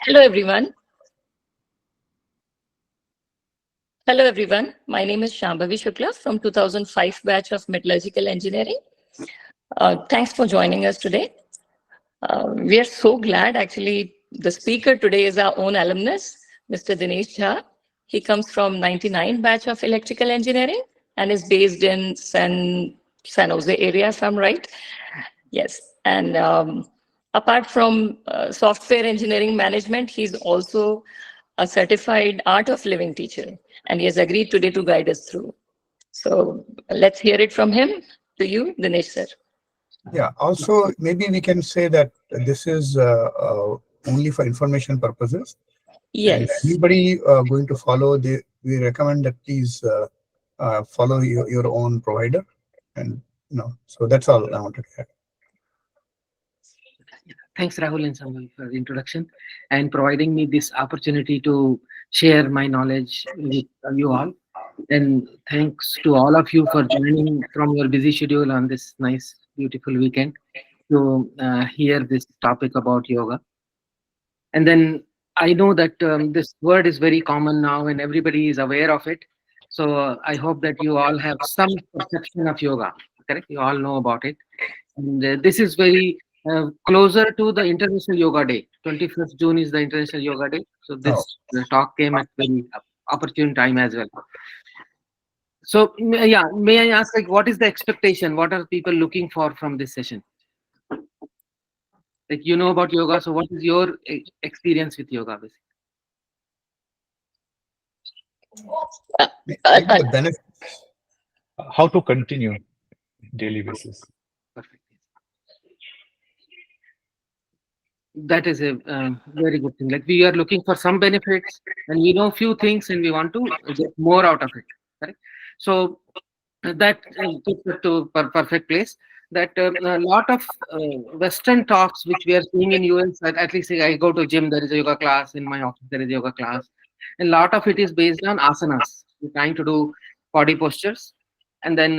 Hello, everyone. Hello, everyone. My name is Shambhavi Shukla from 2005 batch of Metallurgical Engineering. Thanks for joining us today. We are so glad, actually, the speaker today is our own alumnus, Mr. Dinesh Jha. He comes from 99 batch of Electrical Engineering and is based in San Jose area, if I'm right. Yes. And apart from software engineering management, he's also a certified art of living teacher. And he has agreed today to guide us through. So let's hear it from him. To you, Dinesh sir. Yeah, also maybe we can say that this is only for information purposes, and Yes. anybody going to follow, we recommend that please follow your own provider, and so that's all I wanted to add. Thanks, Rahul and Samuel, for the introduction and providing me this opportunity to share my knowledge with you all. And thanks to all of you for joining from your busy schedule on this nice, beautiful weekend to hear this topic about yoga. And then I know that this word is very common now and everybody is aware of it. So I hope that you all have some perception of yoga, correct? You all know about it. And this is very closer to the International Yoga Day. 21st June is the International Yoga Day. So Oh, this talk came at very opportune time as well. So yeah, may I ask, like, what is the expectation? What are people looking for from this session? Like, you know about yoga, so what is your experience with yoga, basically? Uh, uh, maybe uh, the benefits. How to continue daily basis. Perfect. That is a very good thing. Like, we are looking for some benefits, and we know few things, and we want to get more out of it. Correct. So that puts it to perfect place. That a lot of Western talks which we are seeing in US, at least I go to gym, there is a yoga class. In my office, there is a yoga class. And a lot of it is based on asanas. We're trying to do body postures. And then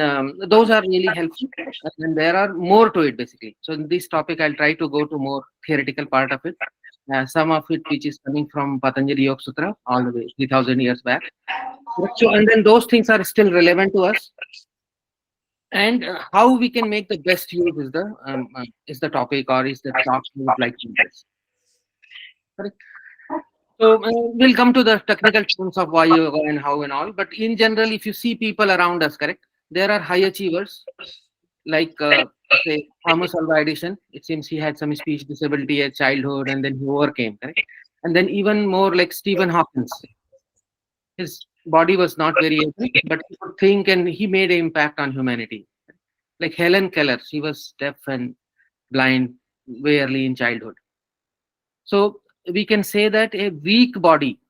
those are really helpful. And then there are more to it, basically. So in this topic, I'll try to go to more theoretical part of it. Some of it which is coming from Patanjali Yoga Sutra all the way 3,000 years back. So, and then those things are still relevant to us, and how we can make the best use is the topic, or is the talk we would like to address. Correct. So we'll come to the technical terms of why yoga and how and all. But in general, if you see people around us, correct, there are high achievers like say Thomas Alva Edison. It seems he had some speech disability at childhood, and then he overcame. Correct, and then even more like Stephen Hawking. His body was not very able, but he could think, and he made an impact on humanity. Like Helen Keller, she was deaf and blind very early in childhood. So we can say that a weak body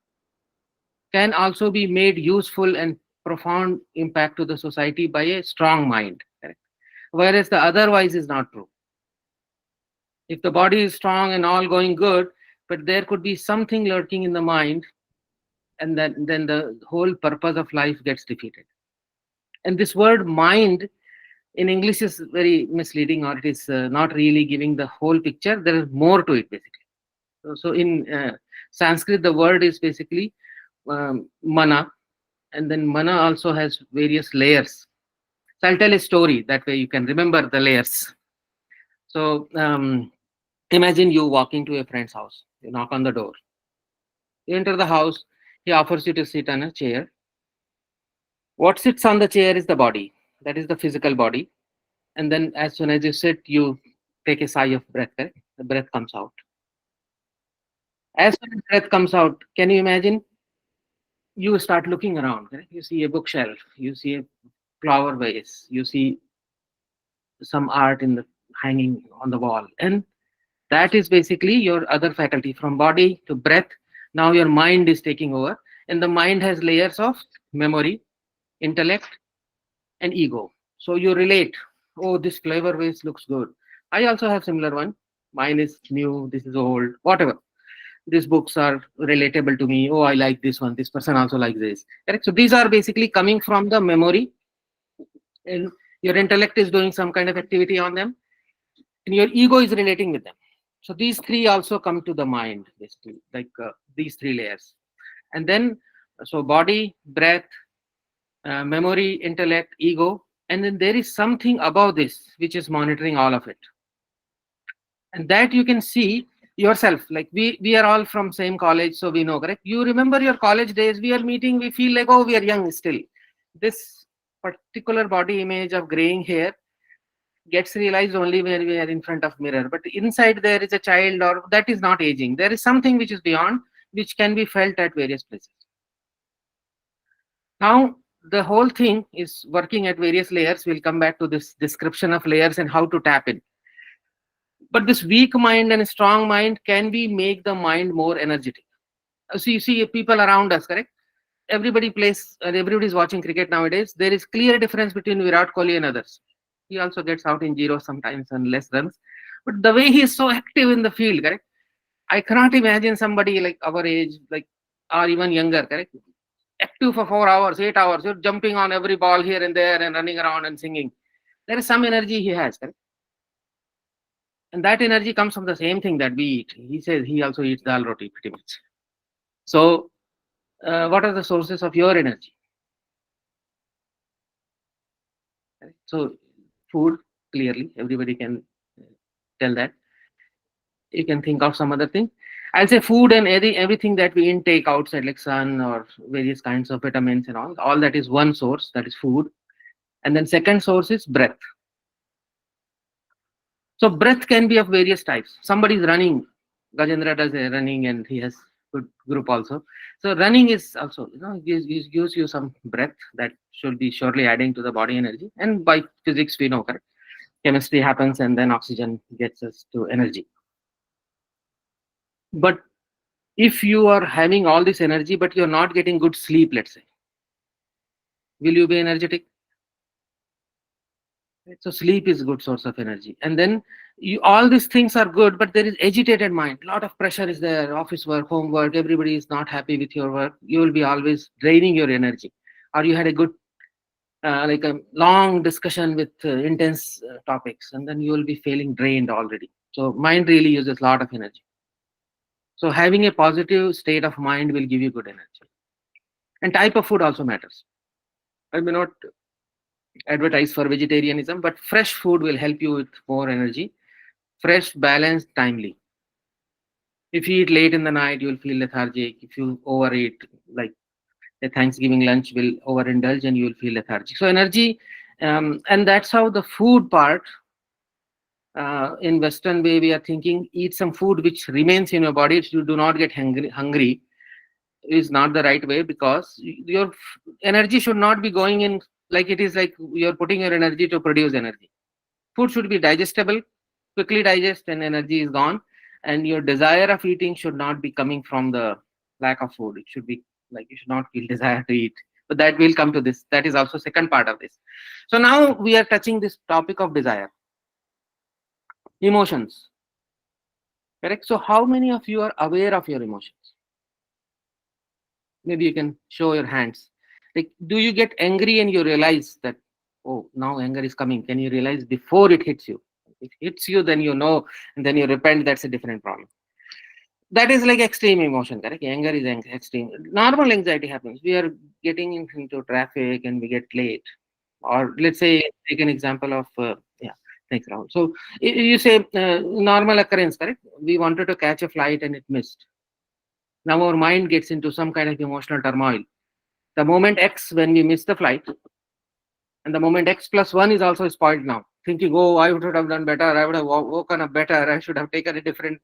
can also be made useful and profound impact to the society by a strong mind. Correct? Whereas the otherwise is not true. If the body is strong and all going good, but there could be something lurking in the mind, and then the whole purpose of life gets defeated. And this word mind in English is very misleading, or it is not really giving the whole picture. There is more to it, basically. So in Sanskrit, the word is basically mana, and then mana also has various layers. So I'll tell a story, that way you can remember the layers. So imagine you walking to a friend's house. You knock on the door. You enter the house. He offers you to sit on a chair. What sits on the chair is the body. That is the physical body. And then as soon as you sit, you take a sigh of breath. Correct? The breath comes out. As soon as breath comes out, can you imagine? You start looking around. Correct? You see a bookshelf. You see a flower vase. You see some art in the hanging on the wall, and that is basically your other faculty, from body to breath. Now your mind is taking over, and the mind has layers of memory, intellect, and ego. So you relate. Oh, this flavor vase looks good. I also have similar one. Mine is new. This is old. Whatever. These books are relatable to me. Oh, I like this one. This person also likes this. Correct. So these are basically coming from the memory, and your intellect is doing some kind of activity on them, and your ego is relating with them. So these three also come to the mind, basically, like these three layers. And then, so body, breath, memory, intellect, ego, and then there is something above this which is monitoring all of it. And that you can see yourself. Like we are all from same college, so we know, correct? You remember your college days, we are meeting, we feel like, oh, we are young still. This particular body image of graying hair gets realized only when we are in front of mirror, but inside there is a child, or that is not aging. There is something which is beyond, which can be felt at various places. Now the whole thing is working at various layers. We'll come back to this description of layers and how to tap in. But this weak mind and strong mind, can we make the mind more energetic? So you see people around us, correct? Everybody plays, everybody is watching cricket nowadays. There is clear difference between Virat Kohli and others. He also gets out in zero sometimes and less runs, but the way he is so active in the field, correct? I cannot imagine somebody like our age, like, or even younger, correct? Active for 4 hours, 8 hours, you're jumping on every ball here and there and running around and singing. There is some energy he has, correct? And that energy comes from the same thing that we eat. He says he also eats dal roti pretty much. So, what are the sources of your energy? Correct? So, food, clearly, everybody can tell that. You can think of some other thing. I'll say food and everything that we intake outside, like sun or various kinds of vitamins and all that is one source, that is food. And then second source is breath. So breath can be of various types. Somebody is running. Gajendra does a running and he has good group also. So running is also, gives you some breath that should be surely adding to the body energy. And by physics, we know, correct? Chemistry happens and then oxygen gets us to energy. But if you are having all this energy, but you're not getting good sleep, let's say, will you be energetic? Right? So sleep is a good source of energy. And then all these things are good, but there is agitated mind. A lot of pressure is there, office work, homework, everybody is not happy with your work. You will be always draining your energy. Or you had a good, like a long discussion with intense topics, and then you will be feeling drained already. So mind really uses a lot of energy. So having a positive state of mind will give you good energy. And type of food also matters. I may not advertise for vegetarianism, but fresh food will help you with more energy. Fresh, balanced, timely. If you eat late in the night, you will feel lethargic. If you overeat, like a Thanksgiving lunch, will overindulge and you will feel lethargic. So energy, and that's how the food part, in Western way, we are thinking, eat some food which remains in your body. If you do not get hungry is not the right way, because your energy should not be going in, like it is like you're putting your energy to produce energy. Food should be digestible, quickly digest and energy is gone. And your desire of eating should not be coming from the lack of food. It should be like you should not feel desire to eat. But that will come to this. That is also second part of this. So now we are touching this topic of desire. Emotions. Correct? So how many of you are aware of your emotions? Maybe you can show your hands. Like, do you get angry and you realize that, oh, now anger is coming? Can you realize before it hits you? If it hits you, then you know, and then you repent. That's a different problem. That is like extreme emotion, correct? Anger is extreme. Normal anxiety happens. We are getting into traffic and we get late. Or let's say, take an example of, yeah, thanks, Rahul. So you say normal occurrence, correct? We wanted to catch a flight and it missed. Now our mind gets into some kind of emotional turmoil. The moment X, when we miss the flight, and the moment X plus 1 is also spoiled now. Thinking, oh, I would have done better. I would have woken up better. I should have taken a different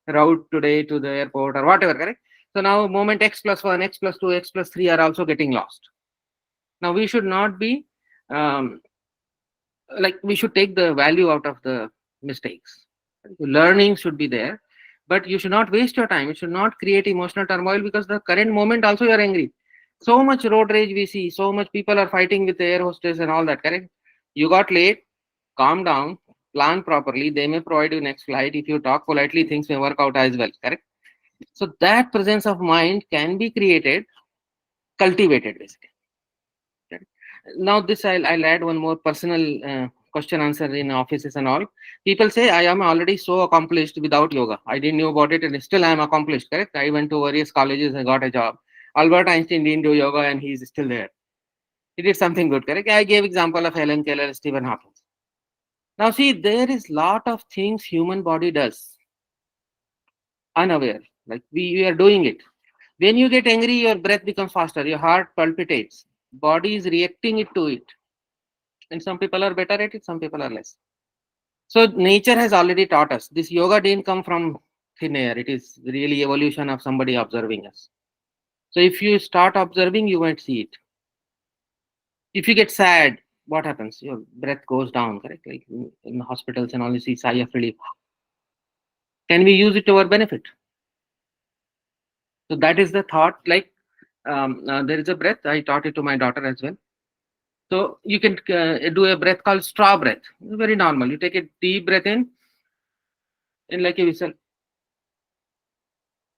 route today to the airport or whatever, correct? So now moment X plus 1, X plus 2, X plus 3 are also getting lost. Now we should not be, like we should take the value out of the mistakes. Learning should be there, but you should not waste your time. You should not create emotional turmoil, because the current moment also you are angry. So much road rage we see, so much people are fighting with the air hostess and all that, correct? You got late, calm down, plan properly. They may provide you next flight. If you talk politely, things may work out as well, correct? So that presence of mind can be created, cultivated basically. Correct? Now this I'll add one more personal question answer in offices and all. People say, I am already so accomplished without yoga. I didn't know about it and still I am accomplished, correct? I went to various colleges and got a job. Albert Einstein didn't do yoga and he's still there. He did something good, correct? I gave example of Helen Keller, Stephen Hawking. Now see, there is lot of things human body does unaware, like we are doing it. When you get angry, your breath becomes faster, your heart palpitates, body is reacting it to it. And some people are better at it, some people are less. So nature has already taught us. This yoga didn't come from thin air. It is really evolution of somebody observing us. So if you start observing, you might see it. If you get sad, what happens? Your breath goes down, correct? Like in hospitals and all, you see sigh of relief. Can we use it to our benefit? So that is the thought. Like there is a breath. I taught it to my daughter as well. So you can do a breath called straw breath. Very normal. You take a deep breath in like a whistle.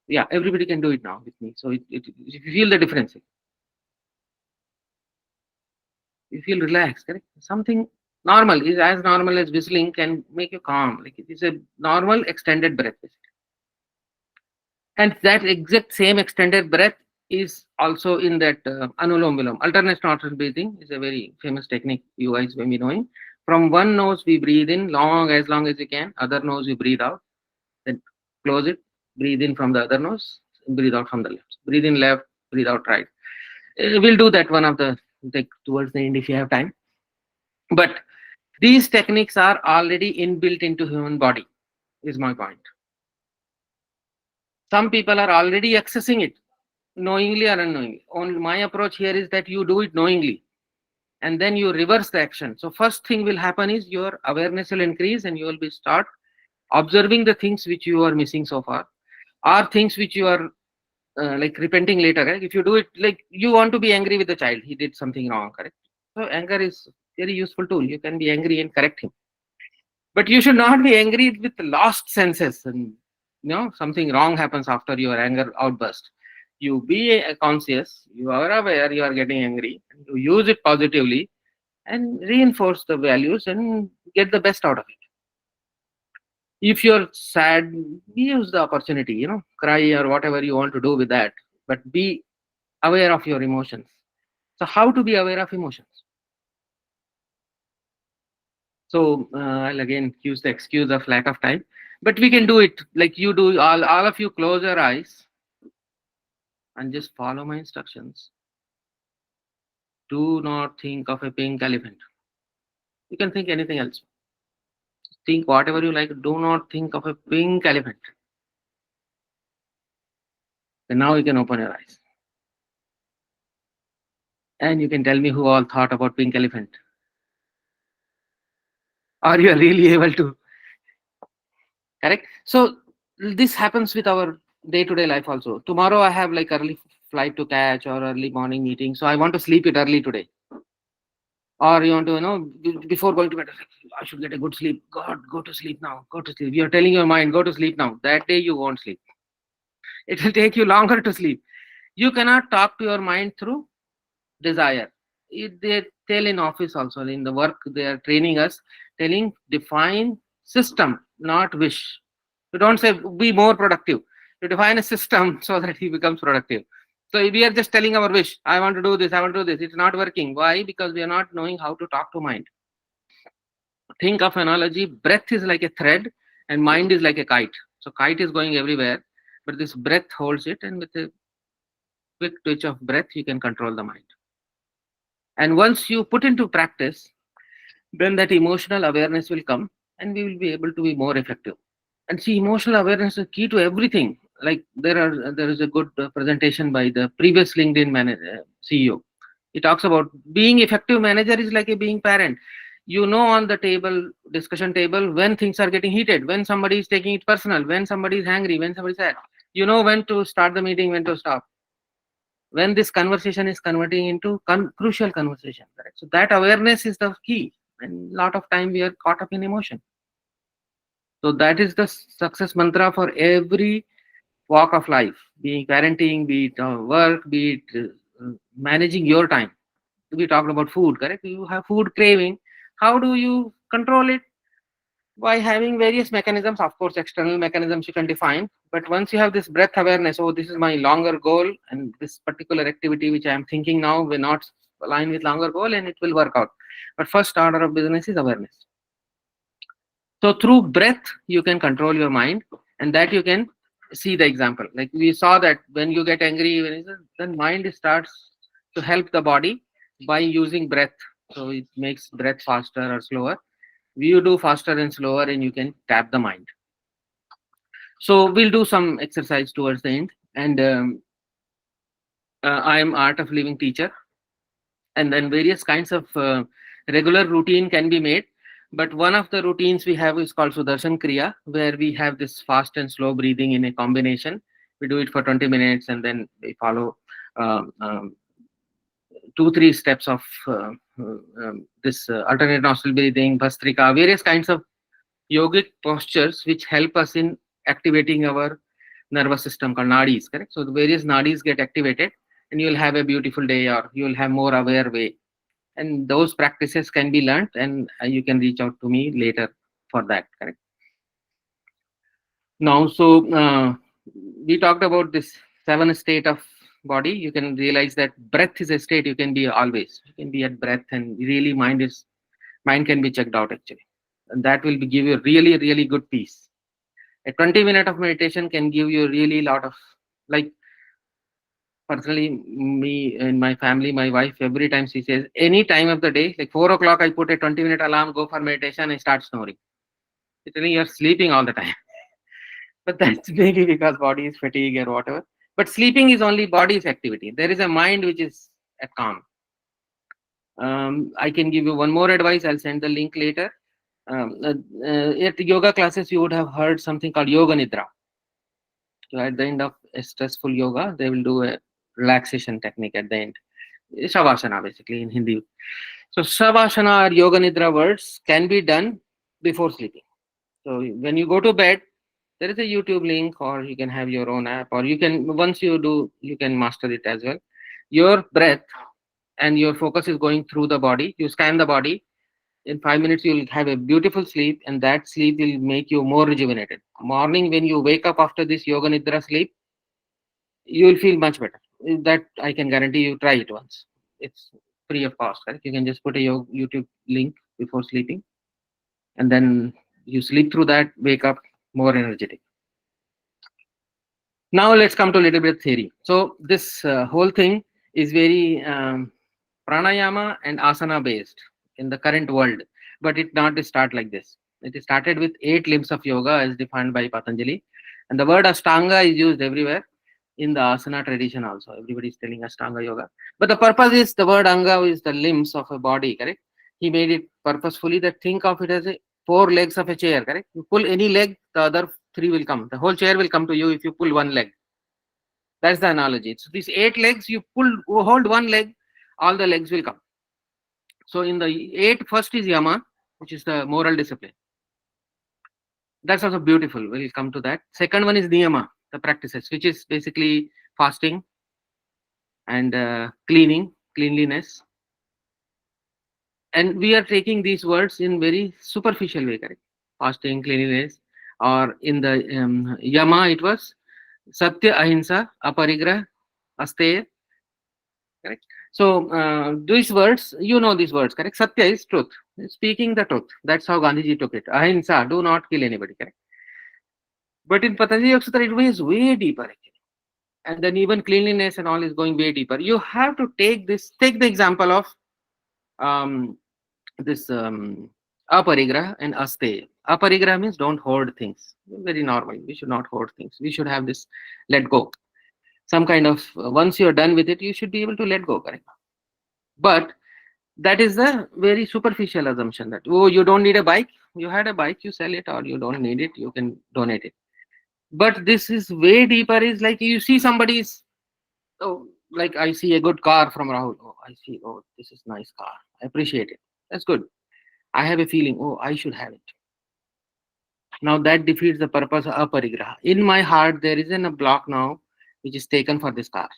Yeah, everybody can do it now with me. So if you feel the difference, you feel relaxed, correct? Something normal is as normal as whistling can make you calm. Like it is a normal extended breath. And that exact same extended breath is also in that anulom vilom. Alternate nostril breathing is a very famous technique you guys may be knowing. From one nose we breathe in as long as you can. Other nose you breathe out. Then close it. Breathe in from the other nose. Breathe out from the left. Breathe in left. Breathe out right. We'll do that one of the like towards the end if you have time. But these techniques are already inbuilt into human body. Is my point. Some people are already accessing it knowingly or unknowingly. Only my approach here is that you do it knowingly and then you reverse the action. So first thing will happen is your awareness will increase and you will be start observing the things which you are missing so far or things which you are like repenting later. Right? If you do it like you want to be angry with the child, he did something wrong, correct? So anger is very useful tool. You can be angry and correct him, but you should not be angry with lost senses and something wrong happens after your anger outburst. You be conscious, you are aware you are getting angry, and you use it positively and reinforce the values and get the best out of it. If you're sad, use the opportunity, cry or whatever you want to do with that, but be aware of your emotions. So how to be aware of emotions? So I'll again use the excuse of lack of time, but we can do it like you do. All of you close your eyes and just follow my instructions. Do not think of a pink elephant. You can think anything else. Think whatever you like. Do not think of a pink elephant. And now you can open your eyes. And you can tell me who all thought about pink elephant. Are you really able to? Correct? So this happens with our day-to-day life also. Tomorrow I have like early flight to catch or early morning meeting. So I want to sleep it early today. Or you want to, before going to bed, I should get a good sleep. God, go to sleep now. Go to sleep. You're telling your mind, go to sleep now. That day you won't sleep. It will take you longer to sleep. You cannot talk to your mind through desire. They tell in office also, in the work they are training us, telling define system, not wish. You don't say be more productive. You define a system so that he becomes productive. So we are just telling our wish. I want to do this. I want to do this. It's not working. Why? Because we are not knowing how to talk to mind. Think of analogy. Breath is like a thread and mind is like a kite. So kite is going everywhere, but this breath holds it, and with a quick twitch of breath, you can control the mind. And once you put into practice, then that emotional awareness will come and we will be able to be more effective. And see, emotional awareness is key to everything. Like there is a good presentation by the previous LinkedIn manager, CEO. He talks about being effective manager is like a being parent. On the table, discussion table, when things are getting heated, when somebody is taking it personal, when somebody is angry, when somebody is sad. When to start the meeting, when to stop. When this conversation is converting into crucial conversation, correct? So that awareness is the key. And a lot of time we are caught up in emotion. So that is the success mantra for every walk of life, be it parenting, be it work, be it managing your time. We talked about food, correct? You have food craving. How do you control it? By having various mechanisms. Of course, external mechanisms you can define, but once you have this breath awareness, oh, this is my longer goal, and this particular activity which I am thinking now will not align with longer goal, and it will work out. But first order of business is awareness. So through breath you can control your mind, and that you can see the example. Like we saw that when you get angry, then mind starts to help the body by using breath. So it makes breath faster or slower. You do faster and slower, and you can tap the mind. So we'll do some exercise towards the end. And I am art of living teacher, and then various kinds of regular routine can be made. But one of the routines we have is called Sudarshan Kriya, where we have this fast and slow breathing in a combination. We do it for 20 minutes, and then we follow um, um, 2 3 steps of this alternate nostril breathing, Bhastrika, various kinds of yogic postures which help us in activating our nervous system called nadis, correct? So the various nadis get activated, and you'll have a beautiful day, or you'll have more aware way. And those practices can be learned, and you can reach out to me later for that, correct? Now, so we talked about this 7 state of body. You can realize that breath is a state you can be always. You can be at breath, and really mind can be checked out actually. And that will give you really good peace. A 20 minute of meditation can give you really lot of, like, personally, me and my family, my wife, every time she says, any time of the day, like 4 o'clock, I put a 20-minute alarm, go for meditation, and start snoring. It's telling you're sleeping all the time. But that's maybe because body is fatigue or whatever. But sleeping is only body's activity. There is a mind which is at calm. I can give you one more advice. I'll send the link later. At yoga classes, you would have heard something called yoga nidra. So at the end of a stressful yoga, they will do a relaxation technique at the end. Shavasana, basically, in Hindi. So Shavasana or yoga nidra words can be done before sleeping. So when you go to bed, there is a YouTube link, or you can have your own app, or you can, once you do, you can master it as well. Your breath and your focus is going through the body. You scan the body. In 5 minutes, you'll have a beautiful sleep, and that sleep will make you more rejuvenated. Morning, when you wake up after this yoga nidra sleep, you will feel much better. That I can guarantee you. Try it once. It's free of cost, right? You can just put a YouTube link before sleeping, and then you sleep through that, wake up more energetic. Now let's come to a little bit of theory. So this whole thing is very pranayama and asana based in the current world, but it not start like this. It started with 8 limbs of yoga as defined by Patanjali, and the word Ashtanga is used everywhere in the asana tradition also. Everybody is telling Ashtanga yoga, but the purpose is, the word anga is the limbs of a body, correct? He made it purposefully, that think of it as a 4 legs of a chair, correct? You pull any leg, the other 3 will come. The whole chair will come to you if you pull one leg. That's the analogy. So these 8 legs, you hold one leg, all the legs will come. So in the 8, first is yama, which is the moral discipline. That's also beautiful. We'll come to that. Second one is niyama, the practices, which is basically fasting and cleanliness. And we are taking these words in very superficial way, correct? Fasting, cleanliness, or in the yama, it was satya, ahimsa, aparigrah, asteya, correct? So these words, you know these words, correct? Satya is truth, speaking the truth. That's how Gandhiji took it. Ahimsa, do not kill anybody, correct? But in Patanjali Yoga Sutra, it goes way deeper actually. And then even cleanliness and all is going way deeper. You have to take the example of this aparigrah and asteya. Aparigrah means don't hoard things. Very normal. We should not hoard things. We should have this let go. Some kind of, once you're done with it, you should be able to let go, correct? But that is a very superficial assumption that, oh, you don't need a bike. You had a bike, you sell it, or you don't need it, you can donate it. But this is way deeper. Is like you see somebody's, oh, like I see a good car from Rahul. Oh, I see, oh, this is nice car. I appreciate it. That's good. I have a feeling, oh, I should have it. Now that defeats the purpose of aparigraha. In my heart, there isn't a block now which is taken for this car.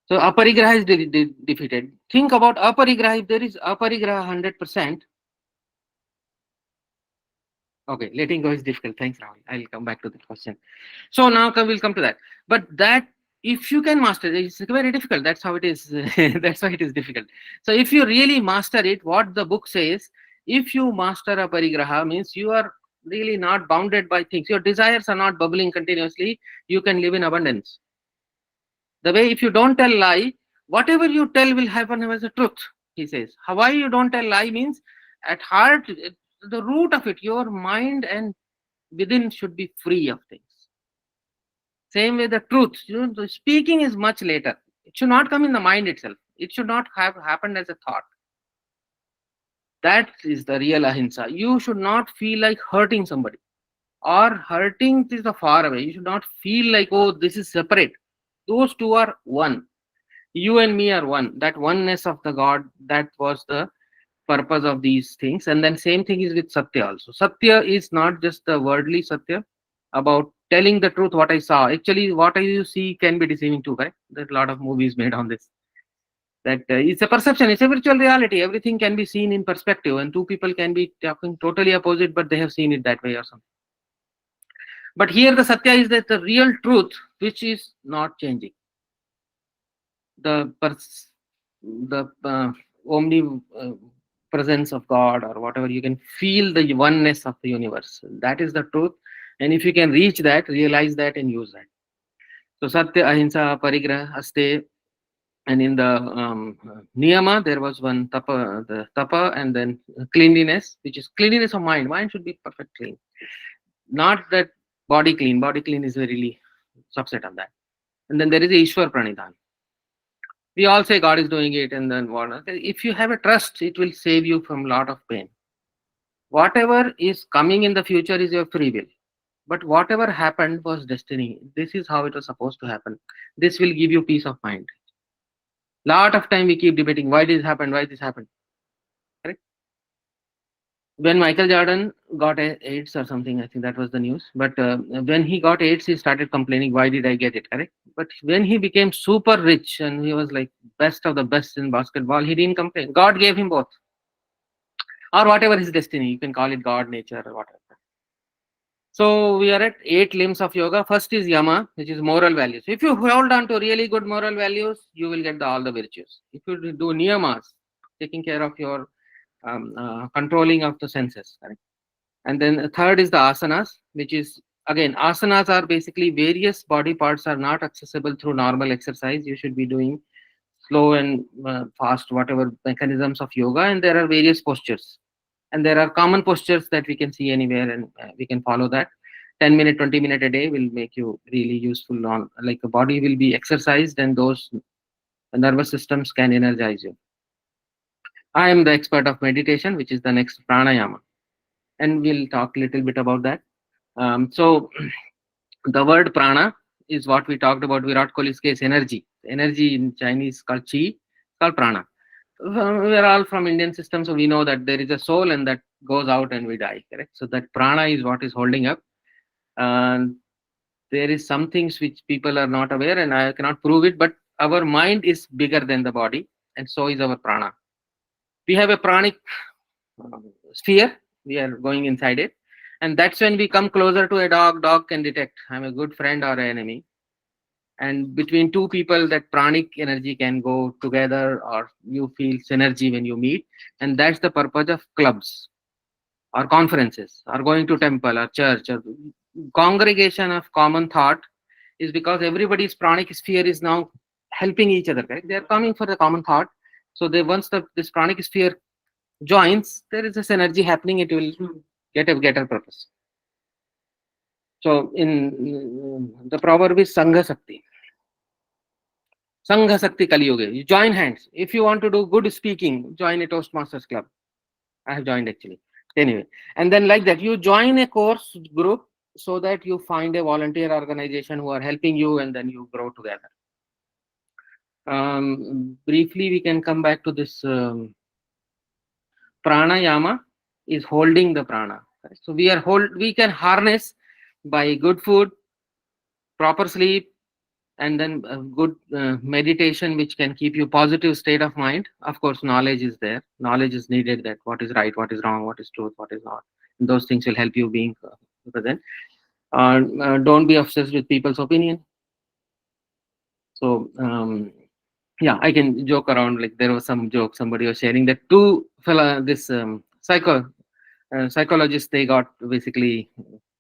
So aparigraha is defeated. Think about aparigraha. If there is aparigraha 100%, okay, letting go is difficult. Thanks, Rahul. I'll come back to that question. So now we'll come to that. But that, if you can master it, it's very difficult. That's how it is. That's why it is difficult. So if you really master it, what the book says, if you master a parigraha, means you are really not bounded by things. Your desires are not bubbling continuously. You can live in abundance. The way if you don't tell lie, whatever you tell will happen as a truth, he says. Why you don't tell lie means at heart, the root of it, your mind and within should be free of things. Same way the truth, the speaking is much later. It should not come in the mind itself. It should not have happened as a thought. That is the real ahimsa. You should not feel like hurting somebody. Or hurting is the far away. You should not feel like, oh, this is separate. Those two are one. You and me are one. That oneness of the God, that was the purpose of these things. And then same thing is with Satya also. Satya is not just the worldly Satya about telling the truth what I saw. Actually, what you see can be deceiving too, correct? There's a lot of movies made on this. That it's a perception, it's a virtual reality. Everything can be seen in perspective, and two people can be talking totally opposite, but they have seen it that way or something. But here the Satya is that the real truth, which is not changing. The omni presence of God or whatever, you can feel the oneness of the universe. That is the truth. And if you can reach that, realize that and use that. So Satya, Ahimsa, Parigraha, Aste, and in the Niyama, there was one Tapa, the Tapa, and then cleanliness, which is cleanliness of mind. Mind should be perfect clean. Not that body clean. Body clean is really subset of that. And then there is Ishwar Pranidhan. We all say God is doing it, and then what? If you have a trust, it will save you from a lot of pain. Whatever is coming in the future is your free will. But whatever happened was destiny. This is how it was supposed to happen. This will give you peace of mind. Lot of time we keep debating why this happened, why this happened. Correct? When Michael Jordan got AIDS or something, I think that was the news. But when he got AIDS, he started complaining, why did I get it? Correct? But when he became super rich and he was like best of the best in basketball, he didn't complain. God gave him both. Or whatever his destiny. You can call it God, nature, or whatever. So we are at 8 limbs of yoga. First is yama, which is moral values. If you hold on to really good moral values, you will get all the virtues. If you do niyamas, taking care of your controlling of the senses. Correct? And then third is the asanas, which is again, asanas are basically various body parts are not accessible through normal exercise. You should be doing slow and fast, whatever mechanisms of yoga, and there are various postures. And there are common postures that we can see anywhere, and we can follow that. 10-minute, 20-minute a day will make you really useful on, like the body will be exercised and those nervous systems can energize you. I am the expert of meditation, which is the next pranayama. And we'll talk a little bit about that. So the word prana is what we talked about Virat Kohli's case, energy. Energy in Chinese called chi, called prana. We are all from Indian system, so we know that there is a soul and that goes out and we die, correct? So that prana is what is holding up. And there is some things which people are not aware, and I cannot prove it, but our mind is bigger than the body, and so is our prana. We have a pranic sphere, we are going inside it, and that's when we come closer to a dog. Dog can detect I'm a good friend or an enemy. And between two people, that pranic energy can go together, or you feel synergy when you meet. And that's the purpose of clubs or conferences or going to temple or church or congregation of common thought, is because everybody's pranic sphere is now helping each other, correct? They are coming for the common thought. So they once this pranic sphere joins, there is this energy happening, it will get a purpose. So in the proverb is Sangha Sakti. Sangha Sakti Kali Yuga. You join hands. If you want to do good speaking, join a Toastmasters club. I have joined actually. Anyway, and then like that, you join a course group so that you find a volunteer organization who are helping you, and then you grow together. Briefly, we can come back to this pranayama is holding the prana. So we can harness by good food, proper sleep, and then a good meditation which can keep you positive state of mind. Of course, knowledge is there. Knowledge is needed, that what is right, what is wrong, what is truth, what is not. And those things will help you being present. Don't be obsessed with people's opinion. So yeah, I can joke around. Like, there was some joke somebody was sharing that two fella, this psychologists, they got basically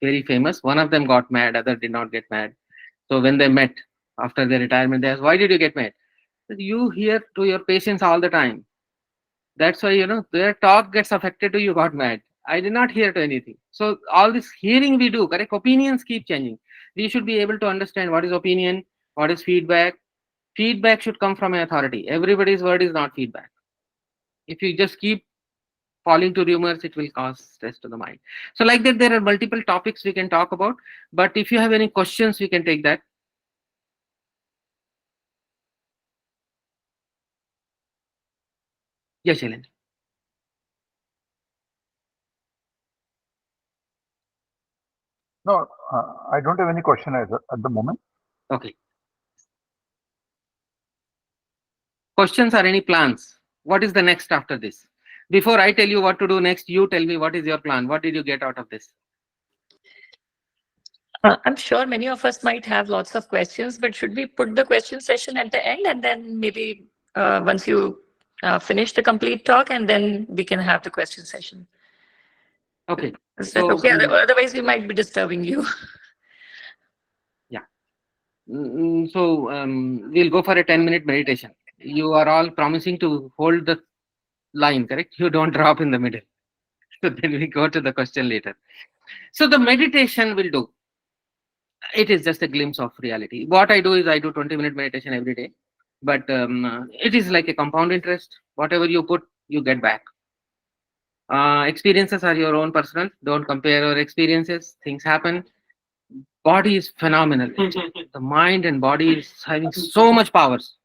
very famous. One of them got mad, other did not get mad. So when they met after their retirement, they asked, "Why did you get mad?" Said, "You hear to your patients all the time. That's why, their talk gets affected to you got mad. I did not hear to anything." So all this hearing we do, correct? Opinions keep changing. We should be able to understand what is opinion, what is feedback. Feedback should come from an authority. Everybody's word is not feedback. If you just keep falling to rumors, it will cause stress to the mind. So like that, there are multiple topics we can talk about. But if you have any questions, we can take that. Yes, Shailen. No, I don't have any question at the moment. Okay. Questions or any plans? What is the next after this? Before I tell you what to do next, you tell me what is your plan. What did you get out of this? I'm sure many of us might have lots of questions, but should we put the question session at the end and then maybe once you finish the complete talk and then we can have the question session? Okay. Is that So okay? Otherwise, we might be disturbing you. yeah. So we'll go for a 10-minute meditation. You are all promising to hold the line, correct? You don't drop in the middle. So then we go to the question later. So the meditation will do. It is just a glimpse of reality. What I do is I do 20-minute meditation every day. But it is like a compound interest. Whatever you put, you get back. Experiences are your own personal. Don't compare your experiences. Things happen. Body is phenomenal. The mind and body is having so much powers.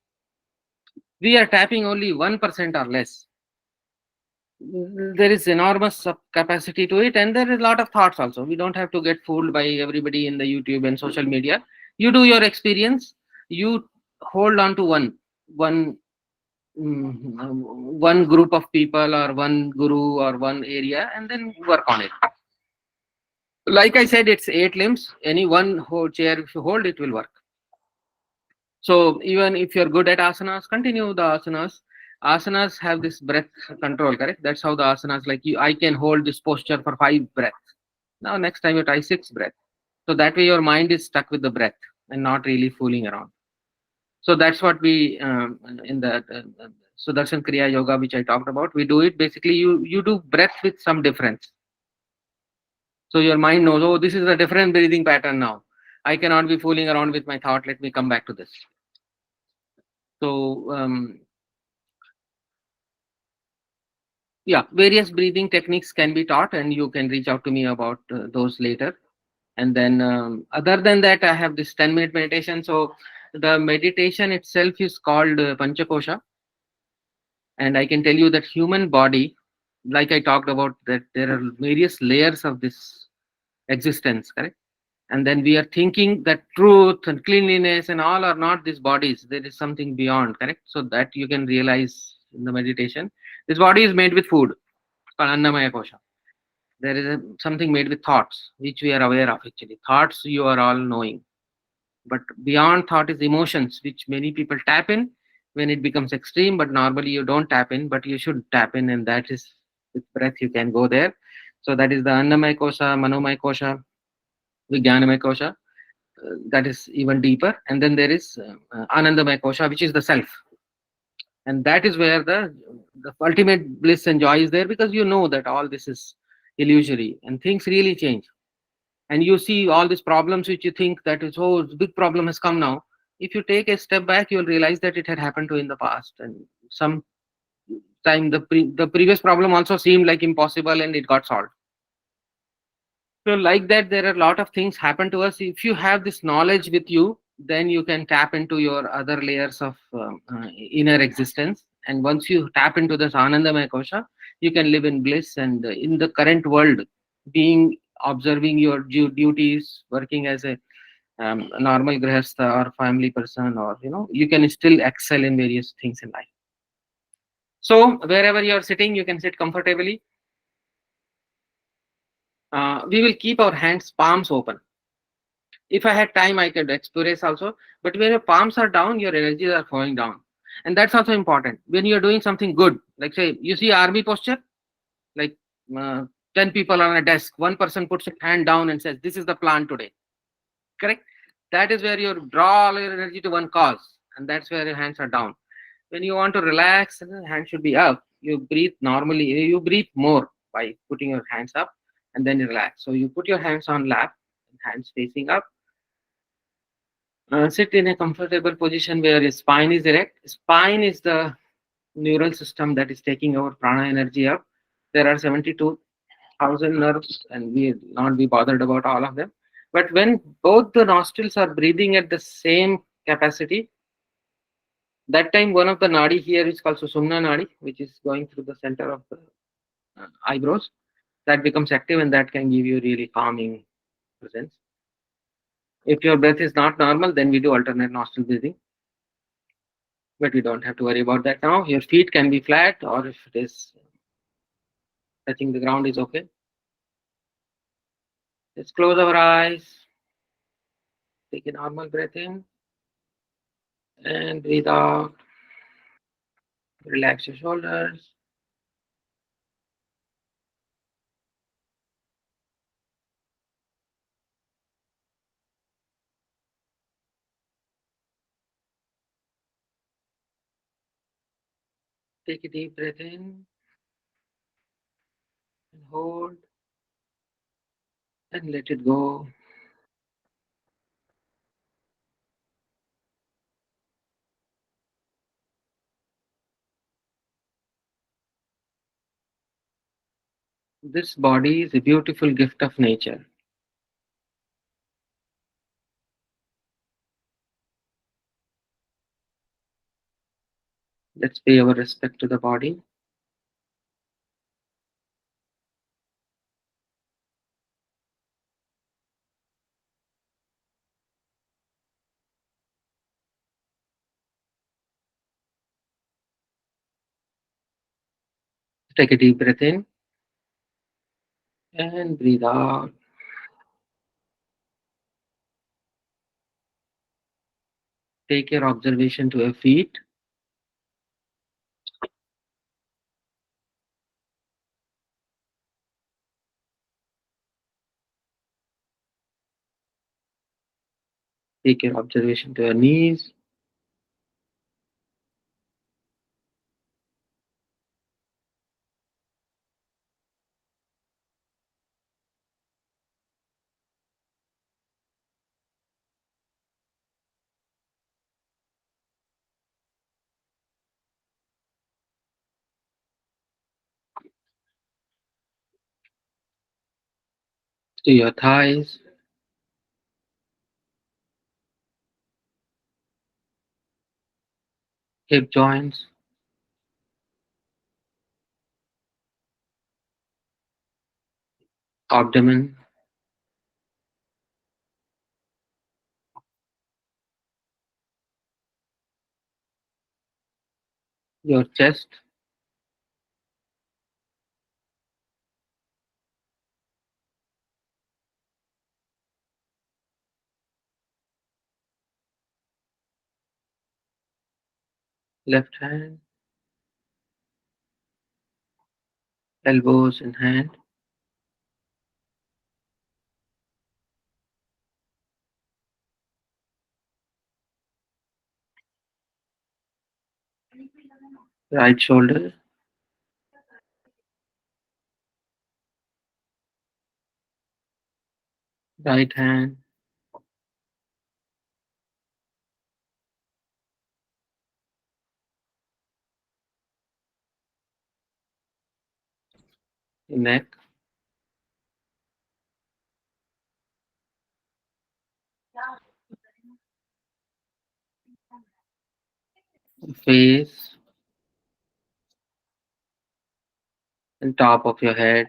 We are tapping only 1% or less. There is enormous capacity to it, and there is a lot of thoughts also. We don't have to get fooled by everybody in the YouTube and social media. You do your experience. You hold on to one one group of people or one guru or one area, and then work on it. Like I said, it's 8 limbs. Any one whole chair, if you hold, it will work. So even if you're good at asanas, continue the asanas. Asanas have this breath control, correct? That's how the asanas, like I can hold this posture for 5 breaths. Now next time you try 6 breaths. So that way your mind is stuck with the breath and not really fooling around. So that's what we in the Sudarshan Kriya Yoga, which I talked about. We do it basically. You do breath with some difference. So your mind knows, oh, this is a different breathing pattern now. I cannot be fooling around with my thought. Let me come back to this. So yeah, various breathing techniques can be taught, and you can reach out to me about those later. And then other than that, I have this 10-minute meditation. So the meditation itself is called Panchakosha. And I can tell you that human body, like I talked about, that there are various layers of this existence, correct? And then we are thinking that truth and cleanliness and all are not these bodies. There is something beyond, correct? So that you can realize in the meditation. This body is made with food, it's called Annamaya Kosha. There is something made with thoughts, which we are aware of actually. Thoughts you are all knowing. But beyond thought is emotions, which many people tap in when it becomes extreme, but normally you don't tap in, but you should tap in, and that is with breath you can go there. So that is the Annamaya Kosha, Manomaya Kosha, Vijnanamaya Kosha. That is even deeper. And then there is Anandamaya Kosha, which is the self. And that is where the ultimate bliss and joy is there, because you know that all this is illusory and things really change. And you see all these problems which you think that is, oh, big problem has come now. If you take a step back, you'll realize that it had happened to in the past. And some time the previous problem also seemed like impossible and it got solved. So like that, there are a lot of things happen to us. If you have this knowledge with you, then you can tap into your other layers of inner existence. And once you tap into this Anandamaya Kosha, you can live in bliss. And in the current world, being observing your duties, working as a a normal grihastha or family person, or you can still excel in various things in life. So wherever you are sitting, you can sit comfortably. We will keep our hands palms open. If I had time, I could express also. But when your palms are down, your energies are falling down, and that's also important. When you are doing something good, like say you see army posture, like uh, 10 people on a desk, one person puts a hand down and says, "This is the plan today." Correct? That is where you draw all your energy to one cause, and that's where your hands are down. When you want to relax, the hand should be up. You breathe normally. You breathe more by putting your hands up, and then you relax. So you put your hands on lap, hands facing up. Sit in a comfortable position where your spine is erect. Spine is the neural system that is taking our prana energy up. There are 72,000 nerves, and we will not be bothered about all of them. But when both the nostrils are breathing at the same capacity, that time one of the nadi here is called Susumna nadi, which is going through the center of the eyebrows. That becomes active, and that can give you really calming presence. If your breath is not normal, then we do alternate nostril breathing. But we don't have to worry about that now. Your feet can be flat, or if it is touching the ground, is okay. Let's close our eyes. Take a normal breath in and breathe out. Relax your shoulders. Take a deep breath in and hold and let it go. This body is a beautiful gift of nature. Let's pay our respect to the body. Take a deep breath in and breathe out. Take your observation to your feet. Take your observation to your knees. To your thighs, hip joints, abdomen, your chest, left hand, elbows and hand, right shoulder, right hand, neck, face, and top of your head.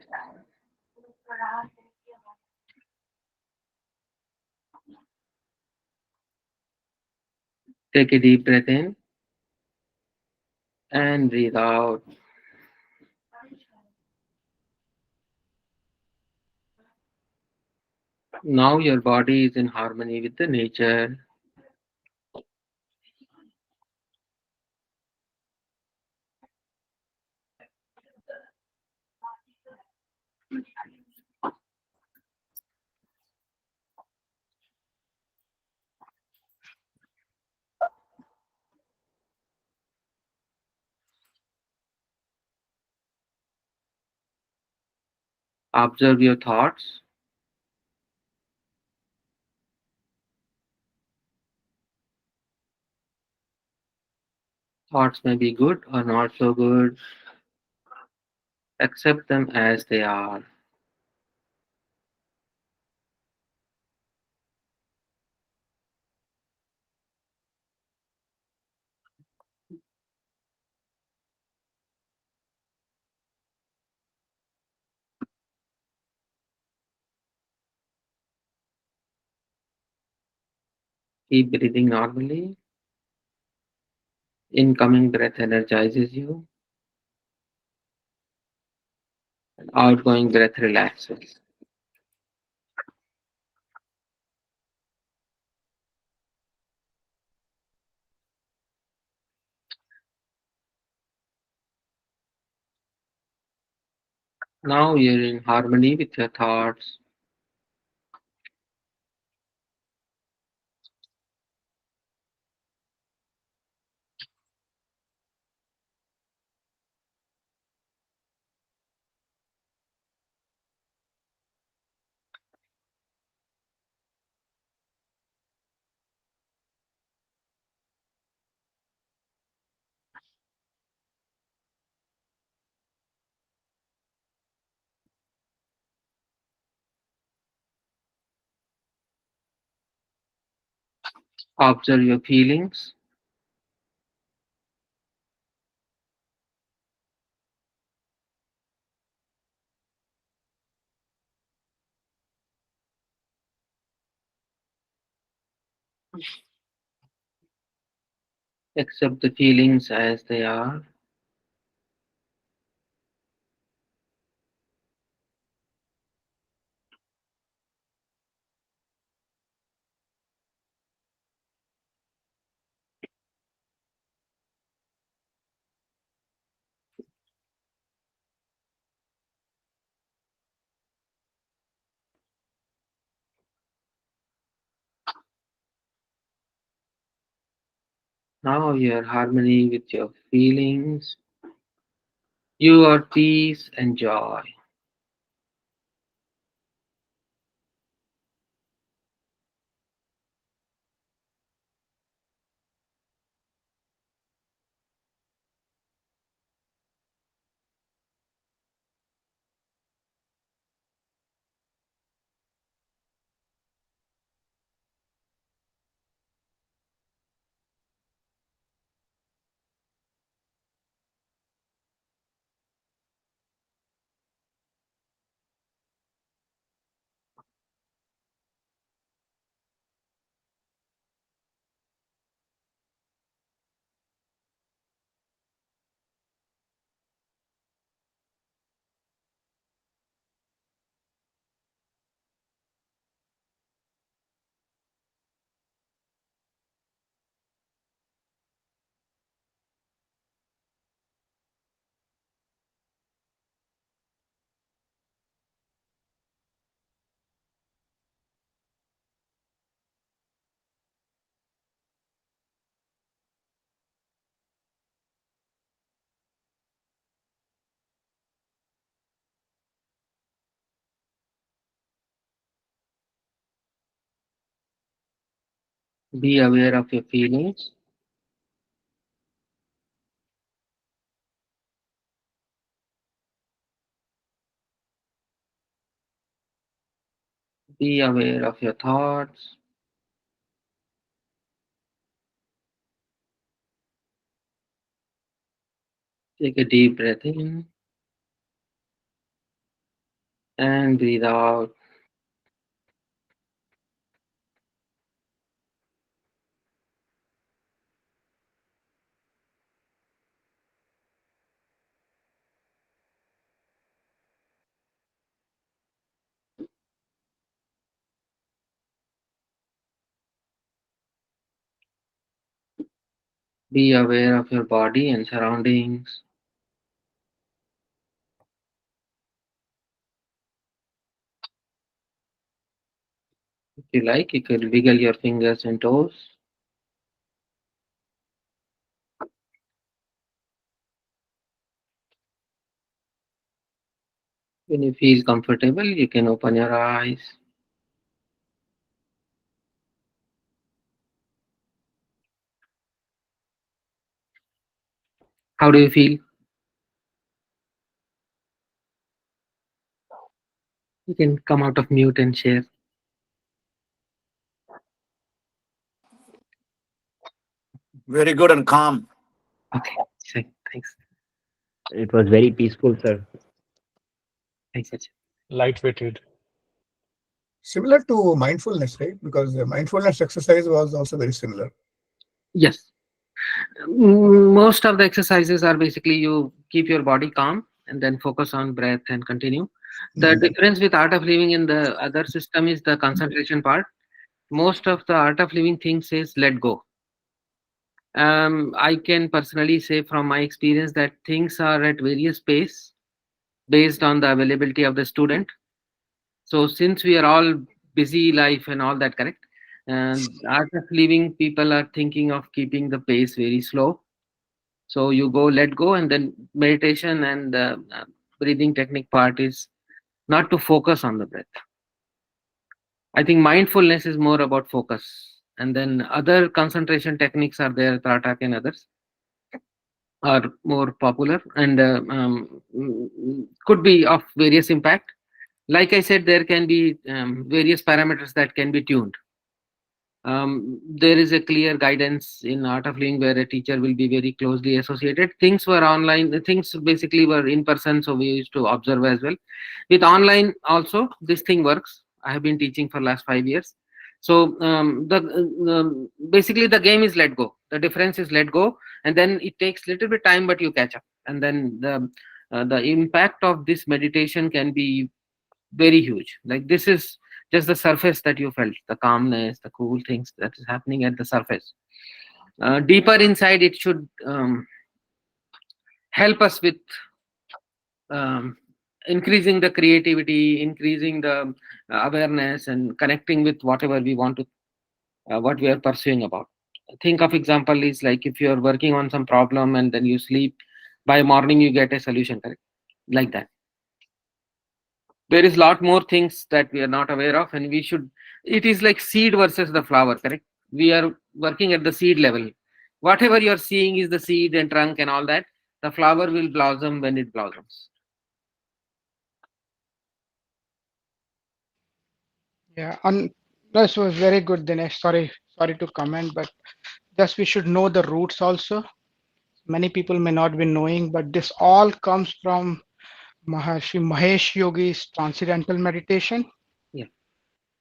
Take a deep breath in and breathe out. Now your body is in harmony with the nature. Observe your thoughts. Thoughts may be good or not so good. Accept them as they are. Keep breathing normally. Incoming breath energizes you, and outgoing breath relaxes. Now you're in harmony with your thoughts. Observe your feelings. Accept the feelings as they are. Now you're harmony with your feelings. You are peace and joy. Be aware of your feelings. Be aware of your thoughts. Take a deep breath in and breathe out. Be aware of your body and surroundings. If you like, you can wiggle your fingers and toes. When you feel comfortable, you can open your eyes. How do you feel? You can come out of mute and share. Very good and calm. Okay, thanks. It was very peaceful, sir. Thanks, Sachin. Light-weighted. Similar to mindfulness, right? Because the mindfulness exercise was also very similar. Yes. Most of the exercises are basically you keep your body calm and then focus on breath and continue. The Mhm. difference with art of living in the other system is the concentration part. Most of the art of living thing says let go. I can personally say from my experience that things are at various pace based on the availability of the student. So since we are all busy life and all that, correct? And art of living people are thinking of keeping the pace very slow. So you go, let go, and then meditation and breathing technique part is not to focus on the breath. I think mindfulness is more about focus. And then other concentration techniques are there, Tratak and others are more popular and could be of various impact. Like I said, there can be various parameters that can be tuned. There is a clear guidance in art of living where a teacher will be very closely associated. Things were online, things basically were in person, so we used to observe as well. With online also, this thing works. I have been teaching for last 5 years. So basically the game is let go. The difference is let go, and then it takes little bit time, but you catch up. And then the impact of this meditation can be very huge. Like this is just the surface that you felt, the calmness, the cool things that is happening at the surface. Deeper inside, it should help us with um, increasing the creativity, increasing the awareness, and connecting with whatever we want to, what we are pursuing about. Think of example is like if you are working on some problem and then you sleep, by morning you get a solution, correct? Like that. There is lot more things that we are not aware of, and we should, it is like seed versus the flower, correct? We are working at the seed level. Whatever you're seeing is the seed and trunk and all that. The flower will blossom when it blossoms. Yeah, and this was very good, Dinesh. Sorry to comment, but just we should know the roots also. Many people may not be knowing, but this all comes from Maharshi Mahesh Yogi's Transcendental Meditation, Yeah.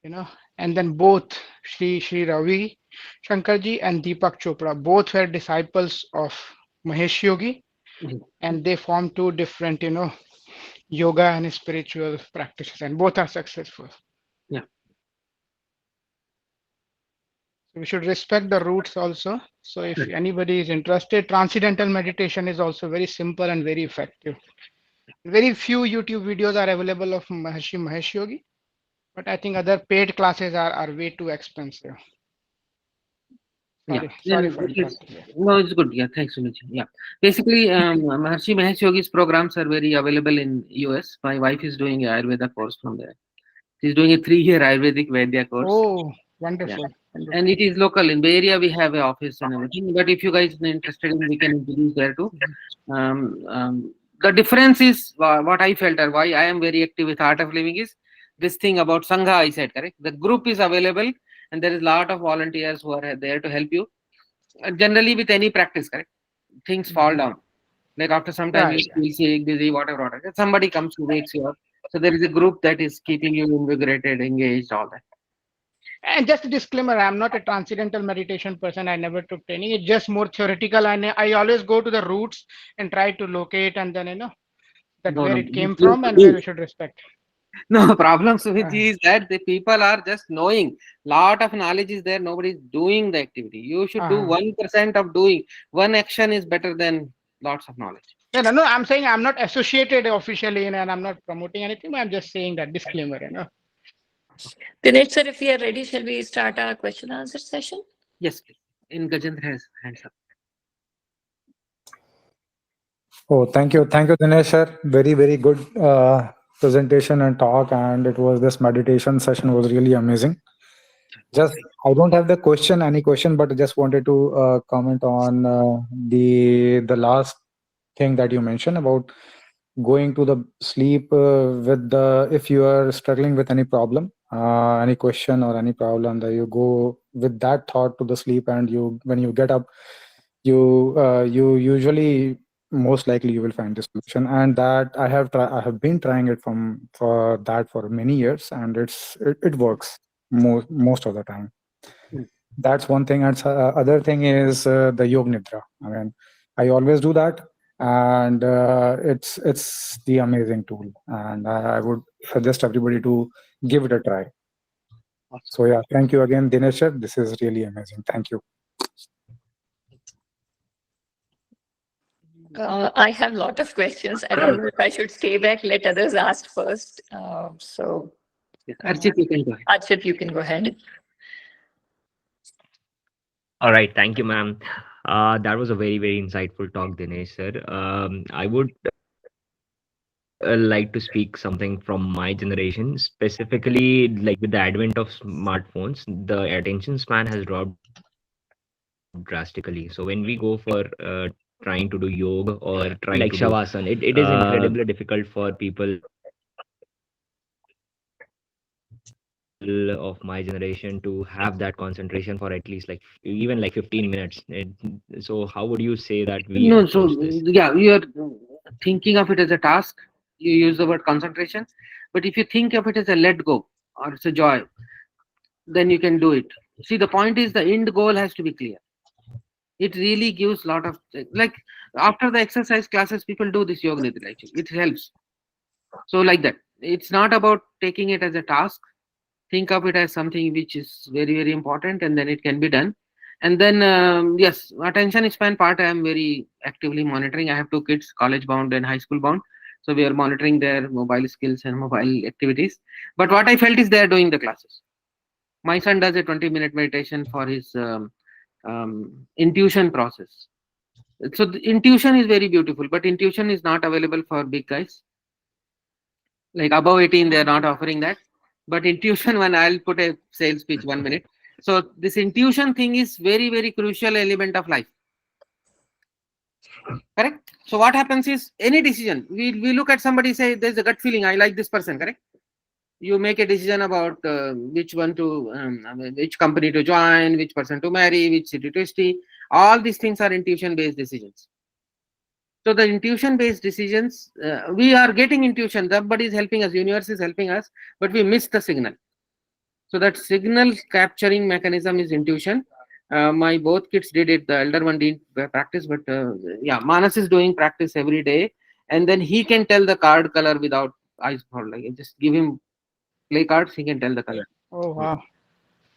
you know, and then both Sri Ravi Shankarji and Deepak Chopra both were disciples of Mahesh Yogi, Mhm. and they formed two different, yoga and spiritual practices, and both are successful. Yeah. We should respect the roots also. So if Correct. anybody is interested, transcendental meditation is also very simple and very effective. Very few YouTube videos are available of Maharishi Mahesh Yogi, but I think other paid classes are way too expensive. Yeah. Sorry Then for interrupting you. no, it's good. Yeah, thanks, Sumit. Yeah. Basically, Maharshi Mahesh Yogi's programs are very available in US. My wife is doing a Ayurveda course from there. She's doing a 3-year Ayurvedic Vaidya course. Oh, Yeah. wonderful, And wonderful. it is local. In Bay Area, we have a office and everything. But if you guys are interested in, we can introduce there too. The difference is what I felt or why I am very active with Art of Living is this thing about Sangha, I said, correct? The group is available and there is a lot of volunteers who are there to help you. Generally, with any practice, correct? Things fall Mhm. down. Like after some time, Yeah, you yeah. feel sick, busy, whatever. Somebody comes who wakes you up. So there is a group that is keeping you invigorated, engaged, all that. And just a disclaimer, I'm not a transcendental meditation person. I never took training. It's just more theoretical. And I always go to the roots and try to locate and then, that No, where no. it came You from and where do. we should respect. No, problem, Sumit, is that the people are just knowing. Lot of knowledge is there. Nobody is doing the activity. You should do 1% of doing. One action is better than lots of knowledge. Yeah, no, I'm saying I'm not associated officially and I'm not promoting anything. I'm just saying that disclaimer. Dinesh sir, if we are ready, shall we start our question answer session? Yes, please. In Gajendra has hands up. Oh, thank you. Thank you, Dinesh, sir. Very, very good presentation and talk. And it was this meditation session was really amazing. Just, I don't have any question, but I just wanted to comment on the last thing that you mentioned about going to the sleep with the, if you are struggling with any problem, any question or any problem, that you go with that thought to the sleep, and you, when you get up, you usually, most likely you will find the solution. And that I have been trying it for that for many years, and it works most of the time. Mm. That's one thing. And other thing is the Yog Nidra. I mean, I always do that, and it's the amazing tool, and I would suggest everybody to give it a try. Awesome. So yeah, thank you again, Dinesh sir. This is really amazing. Thank you. I have a lot of questions. I don't know if I should stay back, let others ask first. Yes, Archit, you can go ahead. Archit, you can go ahead. All right, thank you, ma'am. That was a very, very insightful talk, Dinesh sir. I would like to speak something from my generation, specifically like with the advent of smartphones, the attention span has dropped drastically. So when we go for trying to do yoga or trying like to shavasana, it is incredibly difficult for people of my generation to have that concentration for at least like even like 15 minutes. So how would you say that we No, so approach this? yeah, you are thinking of it as a task. You use the word concentration, but if you think of it as a let go or it's a joy, then you can do it. See, the point is the end goal has to be clear. It really gives lot of, like, after the exercise classes, people do this yoga nidra. Actually, it helps. So like that, it's not about taking it as a task. Think of it as something which is very, very important, and then it can be done. And then yes, attention span part I am very actively monitoring. I have two kids, college bound and high school bound, so we are monitoring their mobile skills and mobile activities. But what I felt is they are doing the classes. My son does a 20-minute meditation for his intuition process. So the intuition is very beautiful, but intuition is not available for big guys. Like above 18, they are not offering that. But intuition, when I'll put a sales pitch 1 minute. So this intuition thing is very, very crucial element of life. Correct? So what happens is any decision, we look at somebody, say there's a gut feeling, I like this person, correct? You make a decision about which one to, which company to join, which person to marry, which city to stay. All these things are intuition based decisions. So the intuition based decisions, we are getting intuition, somebody is helping us, universe is helping us, but we miss the signal. So that signal capturing mechanism is intuition. My both kids did it. The elder one didn't practice, but yeah, Manas is doing practice every day, and then he can tell the card color without eyes for, like, just give him play cards, he can tell the color. Oh, wow.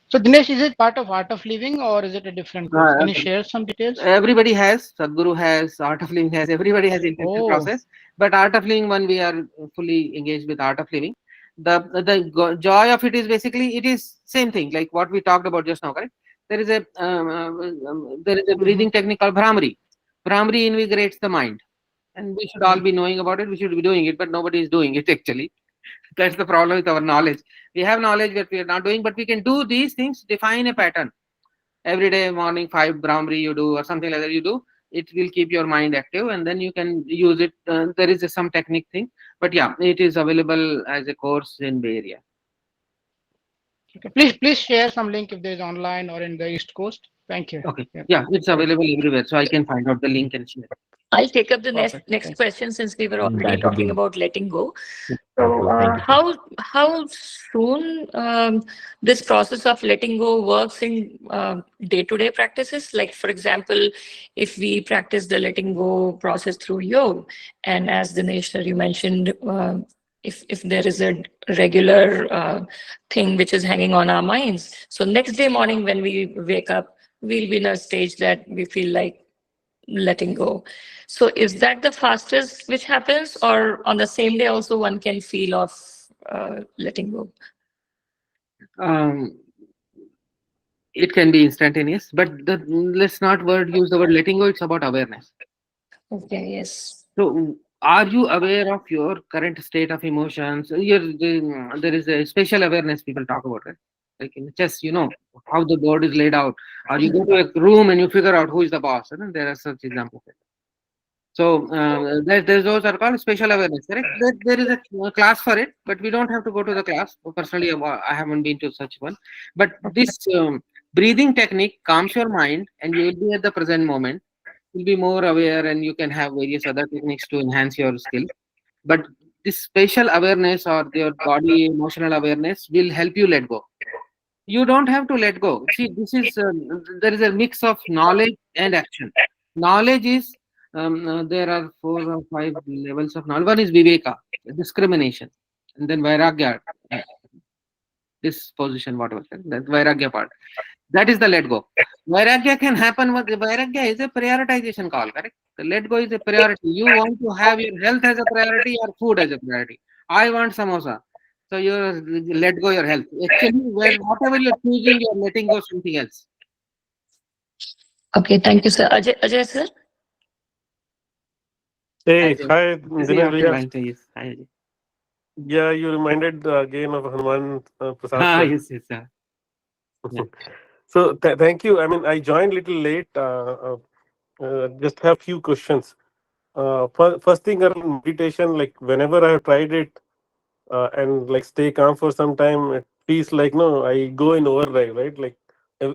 So Dinesh, is it part of Art of Living or is it a different course? Can you share some details? Everybody has, Sadhguru has, Art of Living has, everybody has intention process. But Art of Living one, we are fully engaged with Art of Living. The joy of it is basically, it is same thing like what we talked about just now, correct? There is a breathing technique called Bhramari. Bhramari invigorates the mind, and we should all be knowing about it. We should be doing it, but nobody is doing it actually. That's the problem with our knowledge. We have knowledge that we are not doing, but we can do these things, define a pattern. Every day morning 5 Brahmari you do or something like that you do, it will keep your mind active, and then you can use it. There is some technique thing, but yeah, it is available as a course in Bay Area. Okay, please share some link if there is online or in the East Coast. Thank you. Okay, yeah, it's available everywhere, so I can find out the link and share. I'll take up the Perfect. next Thanks. question since we were already That would talking be- about letting go. Thank So, you. how soon this process of letting go works in day-to-day practices? Like, for example, if we practice the letting go process through yoga, and as Dinesh sir, you mentioned, if there is a regular thing which is hanging on our minds. So next day morning when we wake up, we'll be in a stage that we feel like letting go. So is that the fastest which happens, or on the same day also one can feel of letting go? Um, it can be instantaneous, but let's not use the word letting go. It's about awareness. Okay, yes. So, are you aware of your current state of emotions? There is a spatial awareness people talk about, right? Like in chess, you know how the board is laid out, or you go to a room and you figure out who is the boss. And there are such examples. So those are called spatial awareness, correct? There is a class for it, but we don't have to go to the class. Personally, I haven't been to such one. But this breathing technique calms your mind, and you will be at the present moment. You'll be more aware, and you can have various other techniques to enhance your skill. But this spatial awareness or your body emotional awareness will help you let go. You don't have to let go. See, this is there is a mix of knowledge and action. Knowledge is there are 4 or 5 levels of knowledge. One is viveka, discrimination, and then vairagya, uh, disposition, whatever. That vairagya part. That is the let go. Vairagya can happen. Vairagya is a prioritization call, correct? The let go is a priority. You want to have your health as a priority or food as a priority. I want samosa. So you let go your health. Actually, whatever you're choosing, you're letting go something else. Okay, thank you, sir. Ajay sir? Hey, Ajay. hi, This is Dinesh your Bhaiya. line. Yes. Hi, Ajay. Yeah, you reminded again of Hanuman Prasad Ah, sir. yes, yes, sir. Yeah. So thank you. I mean, I joined little late. Just have few questions. First thing around meditation, like whenever I have tried it and like stay calm for some time, it feels like no, I go in overdrive, right? Like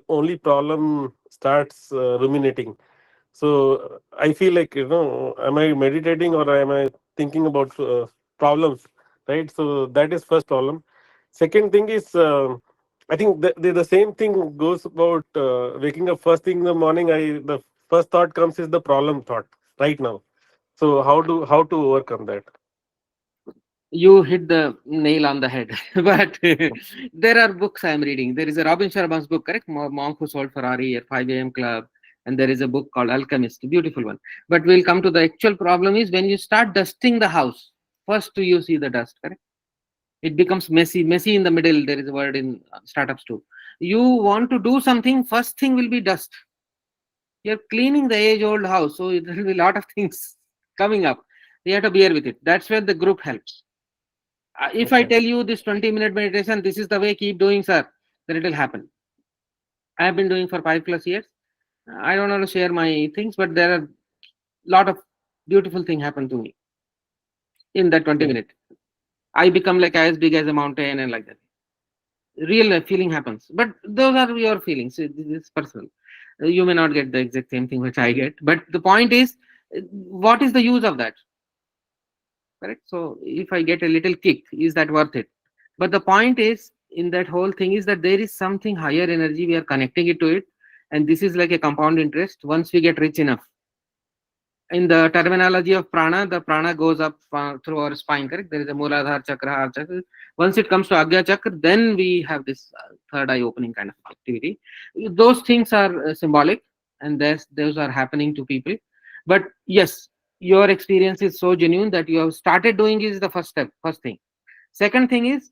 only problem starts ruminating. So I feel like am I meditating or am I thinking about problems, right? So that is first problem. Second thing is I think the same thing goes about waking up first thing in the morning. The first thought comes is the problem thought right now. So how to overcome that? You hit the nail on the head. But there are books I am reading. There is a Robin Sharma's book, correct? Monk Who Sold Ferrari at 5 a.m. Club. And there is a book called Alchemist, a beautiful one. But we'll come to the actual problem is when you start dusting the house, first do you see the dust, correct? It becomes messy in the middle. There is a word in startups too. You want to do something, first thing will be dust. You're cleaning the age-old house, so there will be a lot of things coming up. You have to bear with it. That's where the group helps. If I Okay. tell you this 20-minute meditation, this is the way, keep doing, sir, then it will happen. I have been doing for 5+ years. I don't want to share my things, but there are a lot of beautiful things happen to me in that 20 Okay. minutes. I become like as big as a mountain and like that. Real feeling happens. But those are your feelings. This is personal. You may not get the exact same thing which I get. But the point is, what is the use of that? Correct. So if I get a little kick, is that worth it? But the point is in that whole thing is that there is something higher energy, we are connecting it to it, and this is like a compound interest. Once we get rich enough, in the terminology of prana, the prana goes up through our spine, correct? There is a Mooladhara chakra, Heart chakra. Once it comes to Agya chakra, then we have this third eye opening kind of activity. Those things are symbolic, and those are happening to people. But yes, your experience is so genuine that you have started doing is the first step, first thing. Second thing is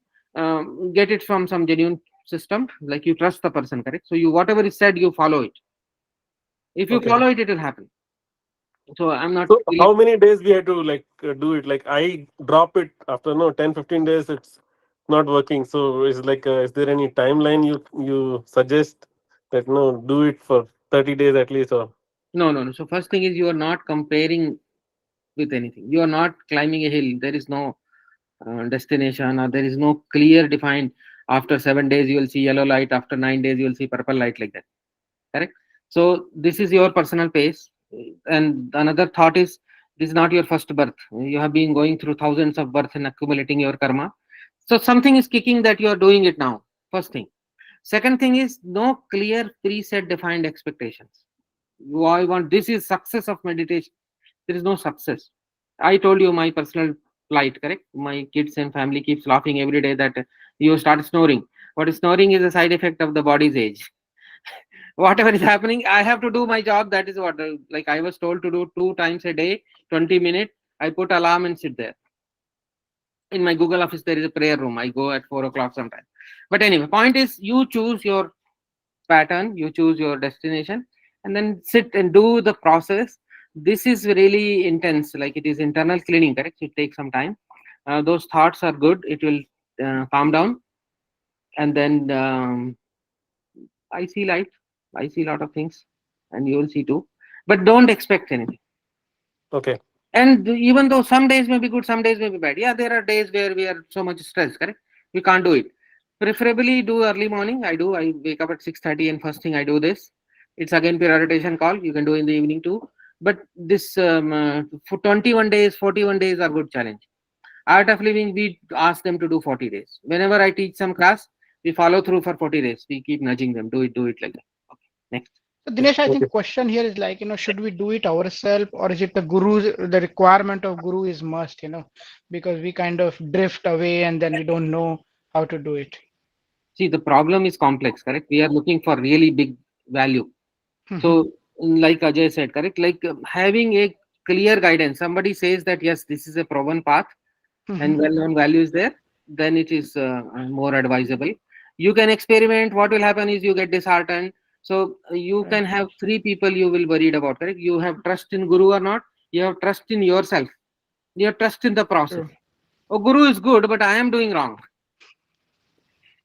get it from some genuine system, like you trust the person, correct? So you whatever is said, you follow it. If you Okay. follow it, it will happen. So I'm not So really. how many days we have to like do it? Like I drop it after 10-15 days. It's not working. So is there any timeline you suggest that no do it for 30 days at least or No, no, no. So first thing is you are not comparing with anything. You are not climbing a hill. There is no destination, or there is no clear defined. After 7 days you will see yellow light. After 9 days you will see purple light, like that. Correct. So this is your personal pace. And another thought is this is not your first birth. You have been going through thousands of births and accumulating your karma. So something is kicking that you are doing it now. First thing. Second thing is no clear preset defined expectations. I want this is success of meditation. There is no success. I told you my personal flight, correct? My kids and family keeps laughing every day that you start snoring. But snoring is a side effect of the body's age. Whatever is happening, I have to do my job. That is what, like I was told to do 2 times a day, 20 minutes. I put alarm and sit there. In my Google Office, there is a prayer room. I go at 4 o'clock sometimes. But anyway, point is you choose your pattern, you choose your destination, and then sit and do the process. This is really intense, like it is internal cleaning, correct? It takes some time. Those thoughts are good, it will calm down, and then I see light, I see a lot of things, and you will see too. But don't expect anything. Okay. And even though some days may be good, some days may be bad. Yeah, there are days where we are so much stressed, correct? We can't do it. Preferably do early morning. I do. I wake up at 6:30 and first thing I do this. It's again prioritization call. You can do in the evening too. But this for 21 days, 41 days are good challenge. Art of Living, we ask them to do 40 days. Whenever I teach some class, we follow through for 40 days. We keep nudging them. Do it like that. Okay, next. So Dinesh, I Okay. think question here is like, should we do it ourselves, or is it the requirement of guru is must, because we kind of drift away and then we don't know how to do it. See, the problem is complex, correct? We are looking for really big value. Mhm, So, like Ajay said, correct? Like having a clear guidance. Somebody says that yes, this is a proven path and mhm. well-known value is there, then it is more advisable. You can experiment. What will happen is you get disheartened. So you Right. can have three people you will worried about, correct? You have trust in guru or not. You have trust in yourself. You have trust in the process. True. Oh, guru is good, but I am doing wrong.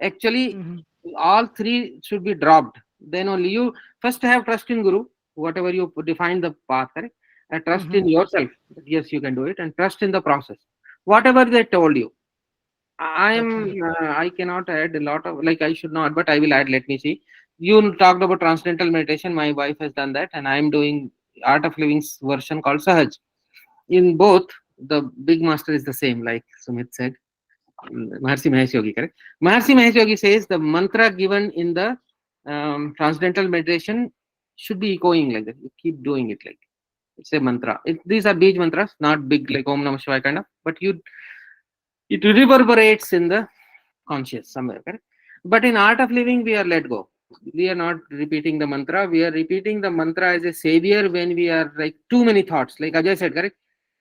Actually, Mhm, all three should be dropped. Then only you first have trust in guru, whatever you define the path, correct? And trust mhm. in yourself. That yes, you can do it, and trust in the process. Whatever they told you. Definitely. I cannot add a lot of, like I should not, but I will add. Let me see. You talked about transcendental meditation. My wife has done that, and I am doing Art of Living's version called Sahaj. In both, the big master is the same, like Sumit said. Maharshi Mahesh Yogi, correct? Maharshi Mahesh Yogi says the mantra given in the transcendental meditation should be echoing like that. You keep doing it like it's a mantra. These are beach mantras, not big like Om Namah Shivaya kind of, but it reverberates in the conscious somewhere, correct? But in Art of Living, we are let go. We are not repeating the mantra. We are repeating the mantra as a savior when we are like too many thoughts. Like Ajay said, correct?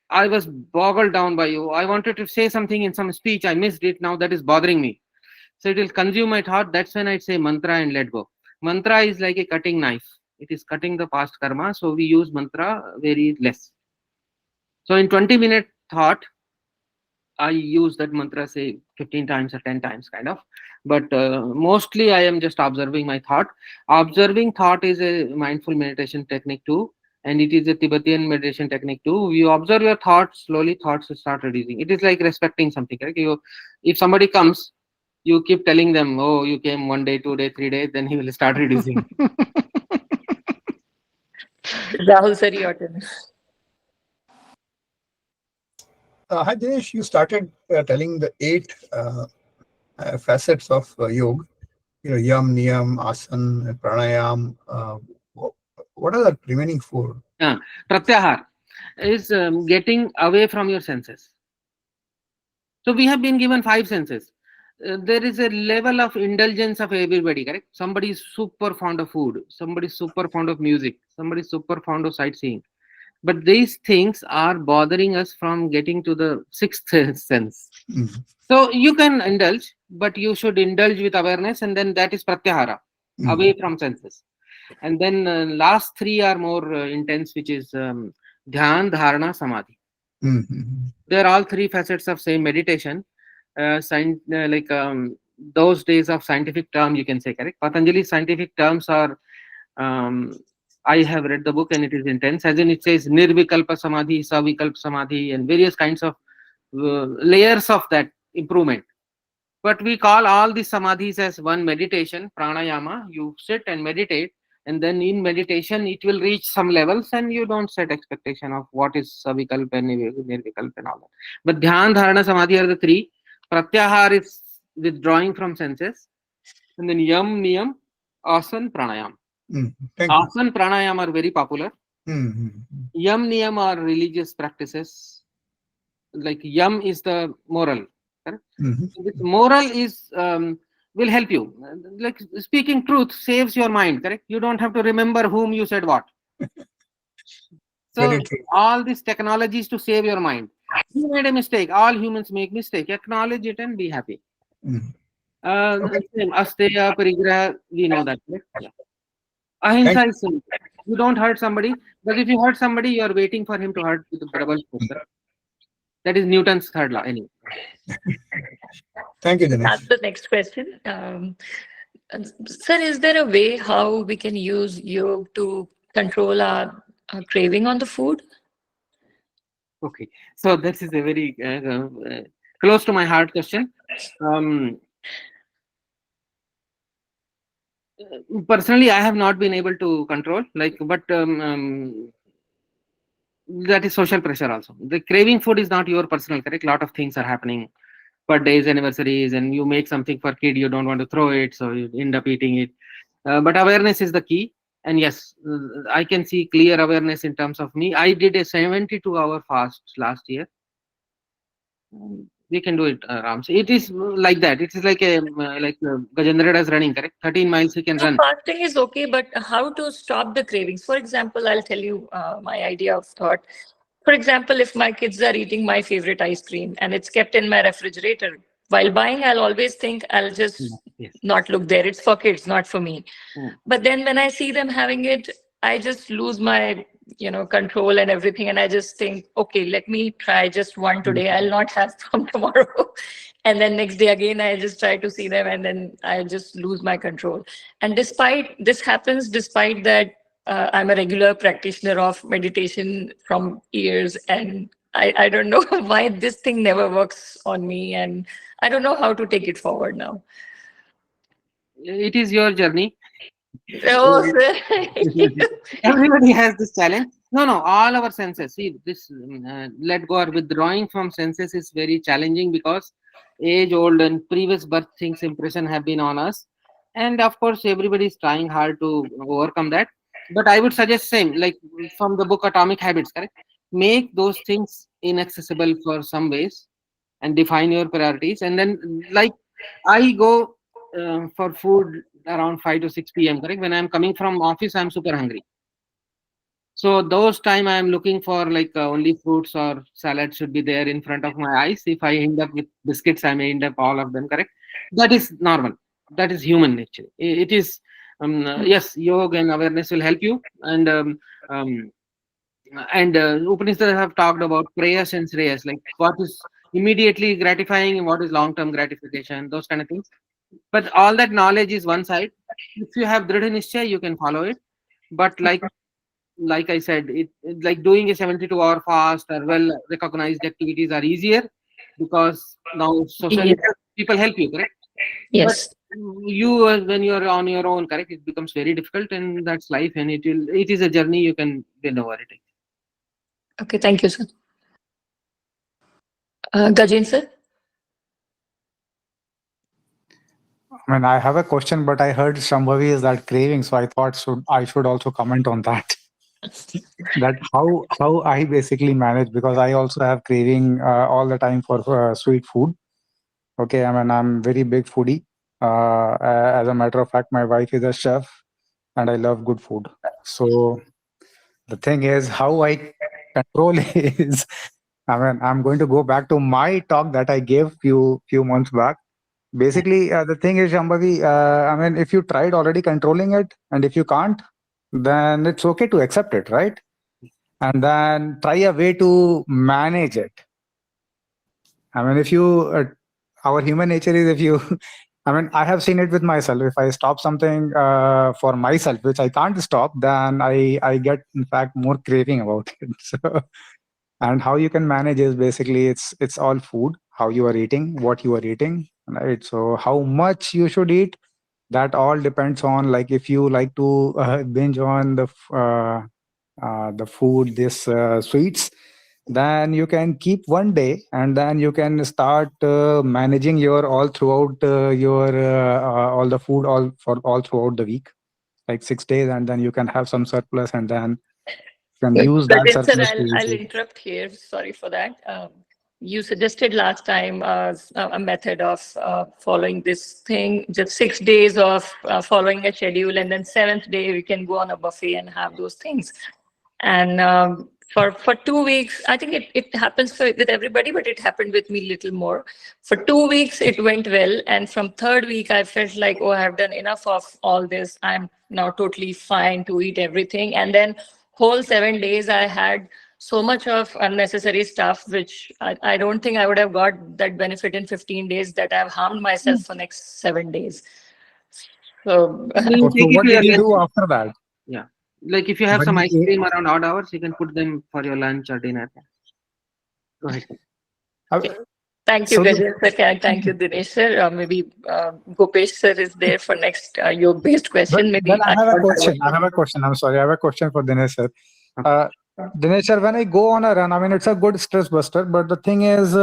I was boggled down by you. I wanted to say something in some speech. I missed it. Now that is bothering me. So it will consume my thought. That's when I say mantra and let go. Mantra is like a cutting knife. It is cutting the past karma. So we use mantra very less. So in 20-minute thought, I use that mantra say 15 times or 10 times kind of. But mostly I am just observing my thought. Observing thought is a mindful meditation technique too. And it is a Tibetan meditation technique too. You observe your thoughts, slowly thoughts will start reducing. It is like respecting something, correct? If somebody comes, you keep telling them, oh, you came 1 day, 2 day, 3 days, then he will start reducing. Rahul sir, your turn. Hi, Dinesh, you started telling the 8 facets of yoga. Yam, niyam, asan, pranayam. What are the remaining 4? Pratyahar is getting away from your senses. So we have been given 5 senses. There is a level of indulgence of everybody, correct? Somebody is super fond of food, somebody is super fond of music, somebody is super fond of sightseeing. But these things are bothering us from getting to the sixth sense. Mm. So you can indulge, but you should indulge with awareness, and then that is pratyahara, away from senses. And then last three are more intense, which is dhyan, dharana, samadhi. Mm. They're all three facets of same meditation. Like those days of scientific term, you can say, correct? Patanjali's scientific terms are, um, I have read the book and it is intense. As in, it says nirvikalpa samadhi, savikalpa samadhi, and various kinds of layers of that improvement. But we call all the samadhis as one meditation, pranayama. You sit and meditate, and then in meditation, it will reach some levels, and you don't set expectation of what is savikalpa and nirvikalpa and all that. But dhyan, dharana, samadhi are the three. Pratyahar is withdrawing from senses, and then yam, niyam, asan, pranayam. Thank you. Asan, pranayam are very popular. Mm. Yam, niyam are religious practices. like yum is the moral. Correct? Mhm. This moral is will help you. Like speaking truth saves your mind. Correct? You don't have to remember whom you said what. So Very true. all these technologies to save your mind. You made a mistake. All humans make mistake. Acknowledge it and be happy. Mhm. Same. Asteya, parigraha, we know that. Right? Yeah. Thank Ahimsa is same. You don't hurt somebody, but if you hurt somebody, you are waiting for him to hurt with the double force. Correct? That is Newton's third law. Anyway. thank you, That's Dinesh. the next question. Sir, is there a way how we can use yoga to control our craving on the food? Okay. So this is a very close to my heart question. Um, Personally, I have not been able to control, like, but that is social pressure also. The craving food is not your personal, correct? Lot of things are happening, birthdays, anniversaries, and you make something for kid, you don't want to throw it, so you end up eating it. But awareness is the key. And yes, I can see clear awareness in terms of me. I did a 72-hour fast last year. We can do it, Ram. So it is like that. It is like a Gajendra is running, correct? 13 miles he can So run. fasting is okay, but how to stop the cravings? For example, I'll tell you my idea of thought. For example, if my kids are eating my favorite ice cream and it's kept in my refrigerator, while buying, I'll always think I'll just Yes. not look there. It's for kids, not for me. Mm. But then when I see them having it, I just lose my control and everything, and I just think, okay, let me try just one today. I'll not have from tomorrow. And then next day again, I just try to see them, and then I just lose my control. And despite this happens, despite that, I'm a regular practitioner of meditation from years, and I don't know why this thing never works on me, and I don't know how to take it forward now. It is your journey. Oh, sir. Everybody has this challenge. No, all our senses. See, this let go or withdrawing from senses is very challenging because age old and previous birth things impression have been on us. And of course, everybody is trying hard to overcome that. But I would suggest same, like from the book Atomic Habits, correct? Make those things inaccessible for some ways and define your priorities. And then, like, I go for food around 5 to 6 p.m. Correct? When I'm coming from office, I'm super hungry. So those time I'm looking for like only fruits or salad should be there in front of my eyes. If I end up with biscuits, I may end up all of them. Correct? That is normal. That is human nature. It is yes, yoga and awareness will help you. Um, Upanishads have talked about prayers and shreyas, like what is immediately gratifying and what is long-term gratification, those kind of things. But all that knowledge is one side. If you have dridha nischay, you can follow it. But like I said, like doing a 72-hour fast or well recognized activities are easier because now socially Yeah. people help you, correct? But Yes. you when you're on your own, correct, it becomes very difficult, and that's life, and it is a journey you can win over it. Okay, thank you, sir. Gajen, sir? I mean, I have a question, but I heard Shambhavi is that craving, so I thought I should also comment on that. That how I basically manage, because I also have craving all the time for sweet food. Okay, I mean, I'm very big foodie. As a matter of fact, my wife is a chef, and I love good food. So the thing is, how I control is, I mean, I'm going to go back to my talk that I gave few months back. Basically, the thing is, Shambhavi, I mean, if you tried already controlling it, and if you can't, then it's okay to accept it, right? And then try a way to manage it. I mean, if you, our human nature is if you, I mean, I have seen it with myself. If I stop something for myself, which I can't stop, then I get, in fact, more craving about it. So, and how you can manage is basically it's all food, how you are eating, what you are eating, right? So how much you should eat, that all depends on, like, if you like to binge on the food, this sweets, then you can keep one day, and then you can start managing your all throughout your all the food all throughout the week, like 6 days, and then you can have some surplus, and then you can use that Gajen, sir, surplus to I'll eat. interrupt here. Sorry for that. you suggested last time a method of following this thing, just 6 days of following a schedule, and then seventh day we can go on a buffet and have those things. And for 2 weeks, I think it happens with everybody, but it happened with me little more. For 2 weeks, it went well. And from third week, I felt like, oh, I've done enough of all this. I'm now totally fine to eat everything. And then whole 7 days, I had so much of unnecessary stuff, which I don't think I would have got that benefit in 15 days, that I've harmed myself for next 7 days. So You So take it what to your did you lunch. do after that? Yeah. Like if you have When some you ice ate? cream around odd hours, you can put them for your lunch or dinner. Go ahead. Uh, thank you, So the, Gajesh sir. Thank you, Dinesh sir. Maybe Gopesh sir is there for next yoga-based question. well, Maybe I have a thought question. I have a question. I'm sorry. I have a question for Dinesh sir. Uh, Dinesh sir, when I go on a run, I mean, it's a good stress buster, but the thing is,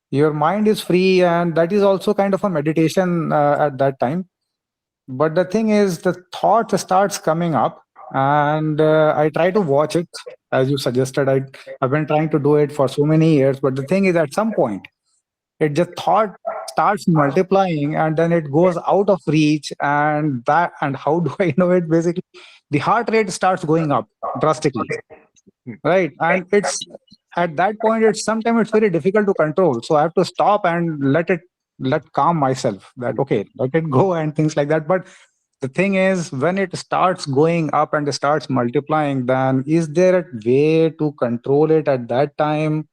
your mind is free, and that is also kind of a meditation at that time. But the thing is, the thought starts coming up, and I try to watch it as you suggested. I've been trying to do it for so many years, but the thing is, at some point, it just thought starts multiplying, and then it goes out of reach. And how do I know it? Basically, the heart rate starts going up drastically, right? And it's at that point, it's sometimes it's very difficult to control. So I have to stop and let calm myself. That okay, let it go and things like that. But the thing is, when it starts going up and it starts multiplying, then is there a way to control it at that time?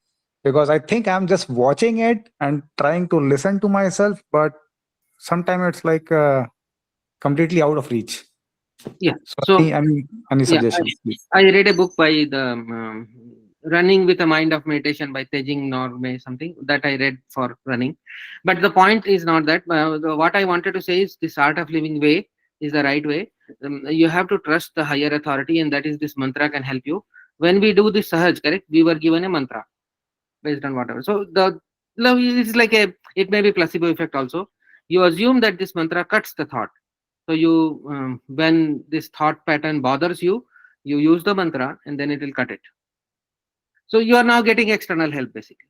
Because I think I'm just watching it and trying to listen to myself, but sometimes it's like completely out of reach. Yeah. So So any yeah, suggestions, please? I read a book by the Running with a Mind of Meditation by Tejing Norme, something that I read for running. But the point is not that. What I wanted to say is this art of living way is the right way. You have to trust the higher authority, and that is this mantra can help you. When we do this sahaj, correct, we were given a mantra based on whatever. So the love is like it may be placebo effect also. You assume that this mantra cuts the thought. So you, when this thought pattern bothers you, you use the mantra and then it will cut it. So you are now getting external help basically.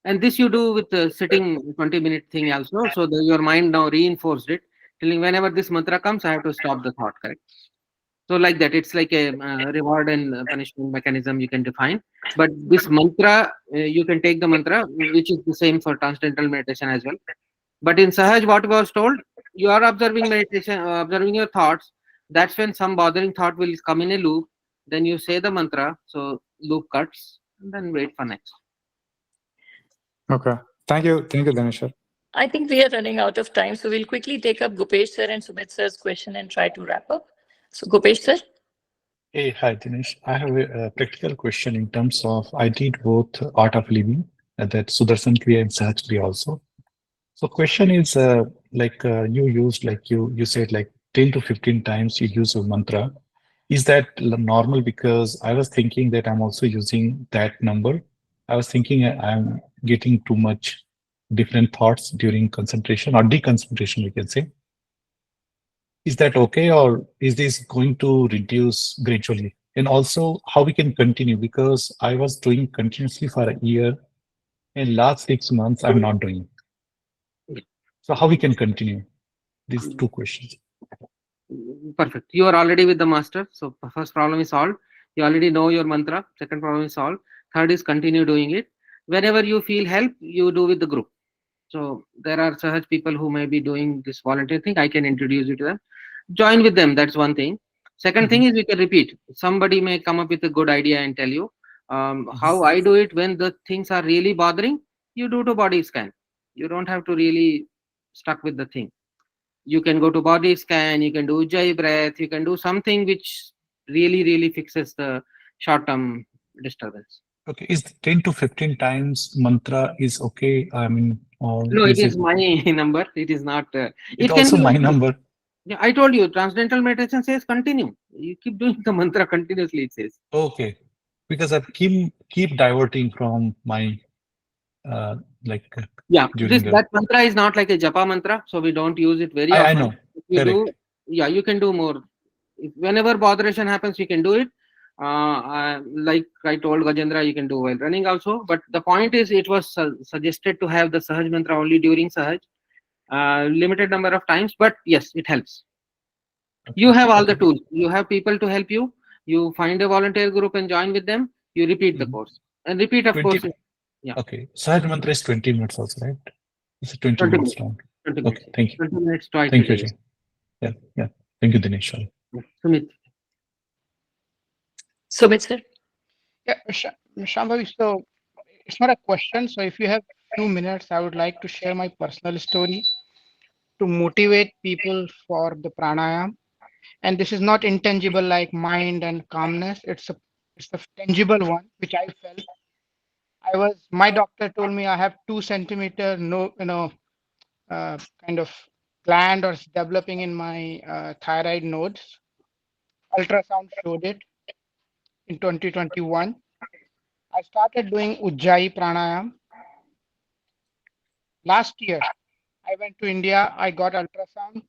And this you do with the sitting 20-minute thing also. So your mind now reinforced it, telling whenever this mantra comes, I have to stop the thought, correct? So like that, it's like a reward and punishment mechanism you can define. But this mantra, you can take the mantra, which is the same for transcendental meditation as well. But in Sahaj, what was told, you are observing meditation, observing your thoughts. That's when some bothering thought will come in a loop. Then you say the mantra, so loop cuts, and then wait for next. Okay. Thank you, Dinesh sir. I think we are running out of time, so we'll quickly take up Gopesh sir and Sumit sir's question and try to wrap up. So Gopesh sir. Hey, hi, Dinesh. I have a practical question in terms of I did both Art of Living, that Sudarshan Kriya and Sahaj Kriya also. So question is you used you said like 10 to 15 times you use a mantra. Is that normal? Because I was thinking that I'm also using that number. I was thinking I'm getting too much different thoughts during concentration or deconcentration, we can say. Is that okay, or is this going to reduce gradually? And also how we can continue, because I was doing continuously for a year, and last 6 months I'm not doing. So how we can continue? These two questions. Perfect. You are already with the master. So first problem is solved. You already know your mantra. Second problem is solved. Third is continue doing it. Whenever you feel help, you do with the group. So there are such people who may be doing this volunteer thing. I can introduce you to them. Join with them. That's one thing. Second thing is we can repeat. Somebody may come up with a good idea and tell you how I do it when the things are really bothering. You do to body scan. You don't have to really stuck with the thing. You can go to body scan. You can do Ujjayi breath. You can do something which really fixes the short-term disturbance. Okay, is 10 to 15 times mantra is okay? I mean, or No, it is it? is my number. It is not. It It can also be. my number. Yeah, I told you, transcendental meditation says continue. You keep doing the mantra continuously, it says. Okay, because I keep diverting from my uh, like Yeah, during the. that mantra is not like a japa mantra, so we don't use it very I often. know, If you do, correct. yeah, you can do more. Whenever botheration happens, you can do it. Like I told Gajendra, you can do while running also. But the point is, it was suggested to have the Sahaj mantra only during Sahaj, limited number of times. But yes, it helps. You have all the tools. You have people to help you. You find a volunteer group and join with them. You repeat the course and repeat, of 20, course. Yeah. Okay. Sahaj mantra is 20 minutes also, right? It's a 20 20 minutes minutes. long. 20 Okay. minutes. Thank you. 20 minutes twice a Thank you, day. Ajay. Yeah. Yeah. Thank you, Dinesh. Sorry. Yeah. Sumit. Sumit, sir. Yeah, Shambhavi, so it's not a question. So if you have few minutes, I would like to share my personal story to motivate people for the pranayam. And this is not intangible like mind and calmness. It's a tangible one, which I felt. My doctor told me I have 2 centimeter, no, kind of gland or developing in my thyroid nodes. Ultrasound showed it in 2021. I started doing Ujjayi pranayam. Last year, I went to India. I got ultrasound.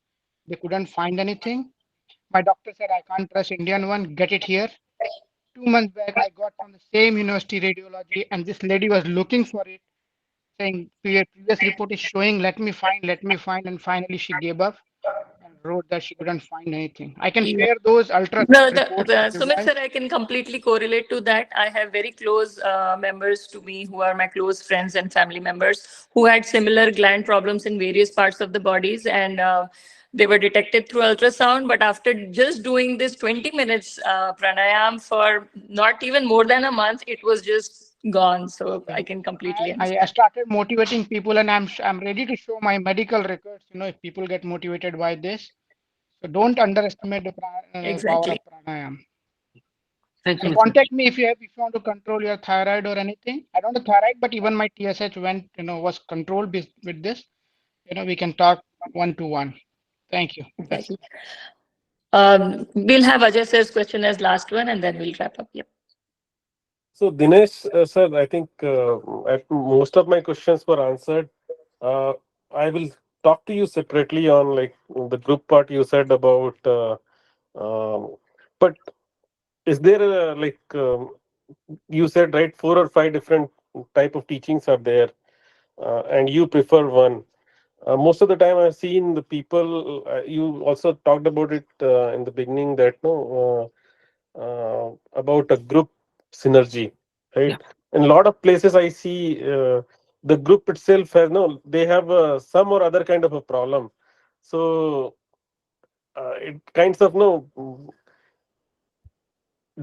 They couldn't find anything. My doctor said, I can't trust Indian one. Get it here. 2 months back, I got from the same university radiology, and this lady was looking for it, saying, your previous report is showing, let me find. And finally, she gave up and wrote that she couldn't find anything. I can Yeah. share those ultrasound reports with you Sumit guys. sir, I can completely correlate to that. I have very close members to me who are my close friends and family members who had similar gland problems in various parts of the bodies, and they were detected through ultrasound. But after just doing this 20 minutes pranayam for not even more than a month, it was just gone. So I can completely I understand. started motivating people, and I'm ready to show my medical records. If people get motivated by this, so don't underestimate the power of Exactly. pranayam. Thanks, And Sumit. contact me if you want to control your thyroid or anything. I don't have thyroid, but even my TSH was controlled with this. We can talk 1-to-1. Thank you. That's Exactly. We'll have Ajay sir's question as last one, and then we'll wrap up. Yep. So Dinesh, sir, I think most of my questions were answered. I will talk to you separately on like the group part you said about. But is there you said right, 4 or 5 different type of teachings are there, and you prefer one. Most of the time, I've seen the people. You also talked about it in the beginning that no. About a group synergy, right? Yeah. In a lot of places, I see the group itself has no, they have some or other kind of a problem. So it kinds of no.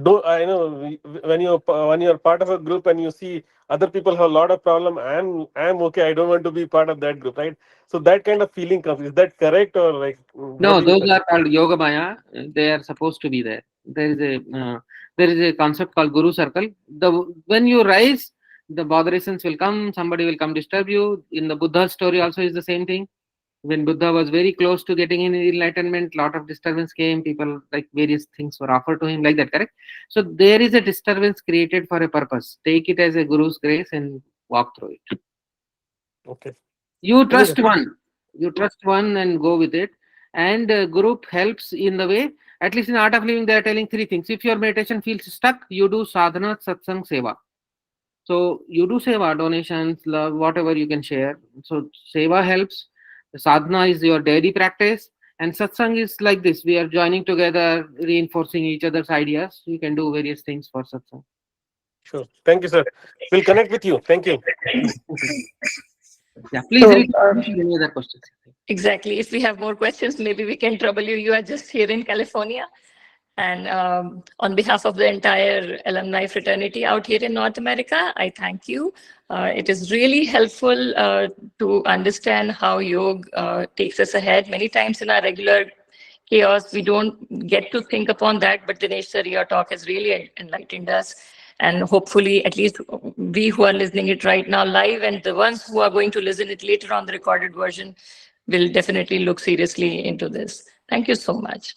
Do I know when you're part of a group and you see other people have a lot of problem? I'm okay. I don't want to be part of that group, right? So that kind of feeling comes. Is that correct or like what No, do you those suggest? are called yoga maya. They are supposed to be there. There is a concept called guru circle. When you rise, the botherations will come. Somebody will come disturb you. In the Buddha story, also is the same thing. When Buddha was very close to getting in enlightenment, lot of disturbance came. People, like, various things were offered to him, like that. Correct. So there is a disturbance created for a purpose. Take it as a guru's grace and walk through it. Okay. You Anyway, trust one and go with it. And group helps in the way, at least in art of living, they are telling 3 things. If your meditation feels stuck, you do sadhana, satsang, seva. So you do seva, donations, love, whatever you can share. So seva helps. Sadhana is your daily practice, and satsang is like this. We are joining together, reinforcing each other's ideas. You can do various things for satsang. sure. Thank you, sir. We'll connect with you. Thank you. Yeah, please So, read any other questions. exactly. If we have more questions, maybe we can trouble you. You are just here in California. And on behalf of the entire alumni fraternity out here in North America, I thank you. It is really helpful to understand how yoga takes us ahead. Many times in our regular chaos, we don't get to think upon that. But Dinesh sir, your talk has really enlightened us. And hopefully, at least we who are listening it right now live, and the ones who are going to listen it later on the recorded version, will definitely look seriously into this. Thank you so much.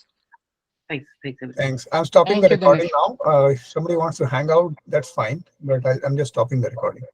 Thanks, everybody. Thanks. I'm stopping the Thank you, recording Dinesh. now. If somebody wants to hang out, that's fine. But I'm just stopping the recording.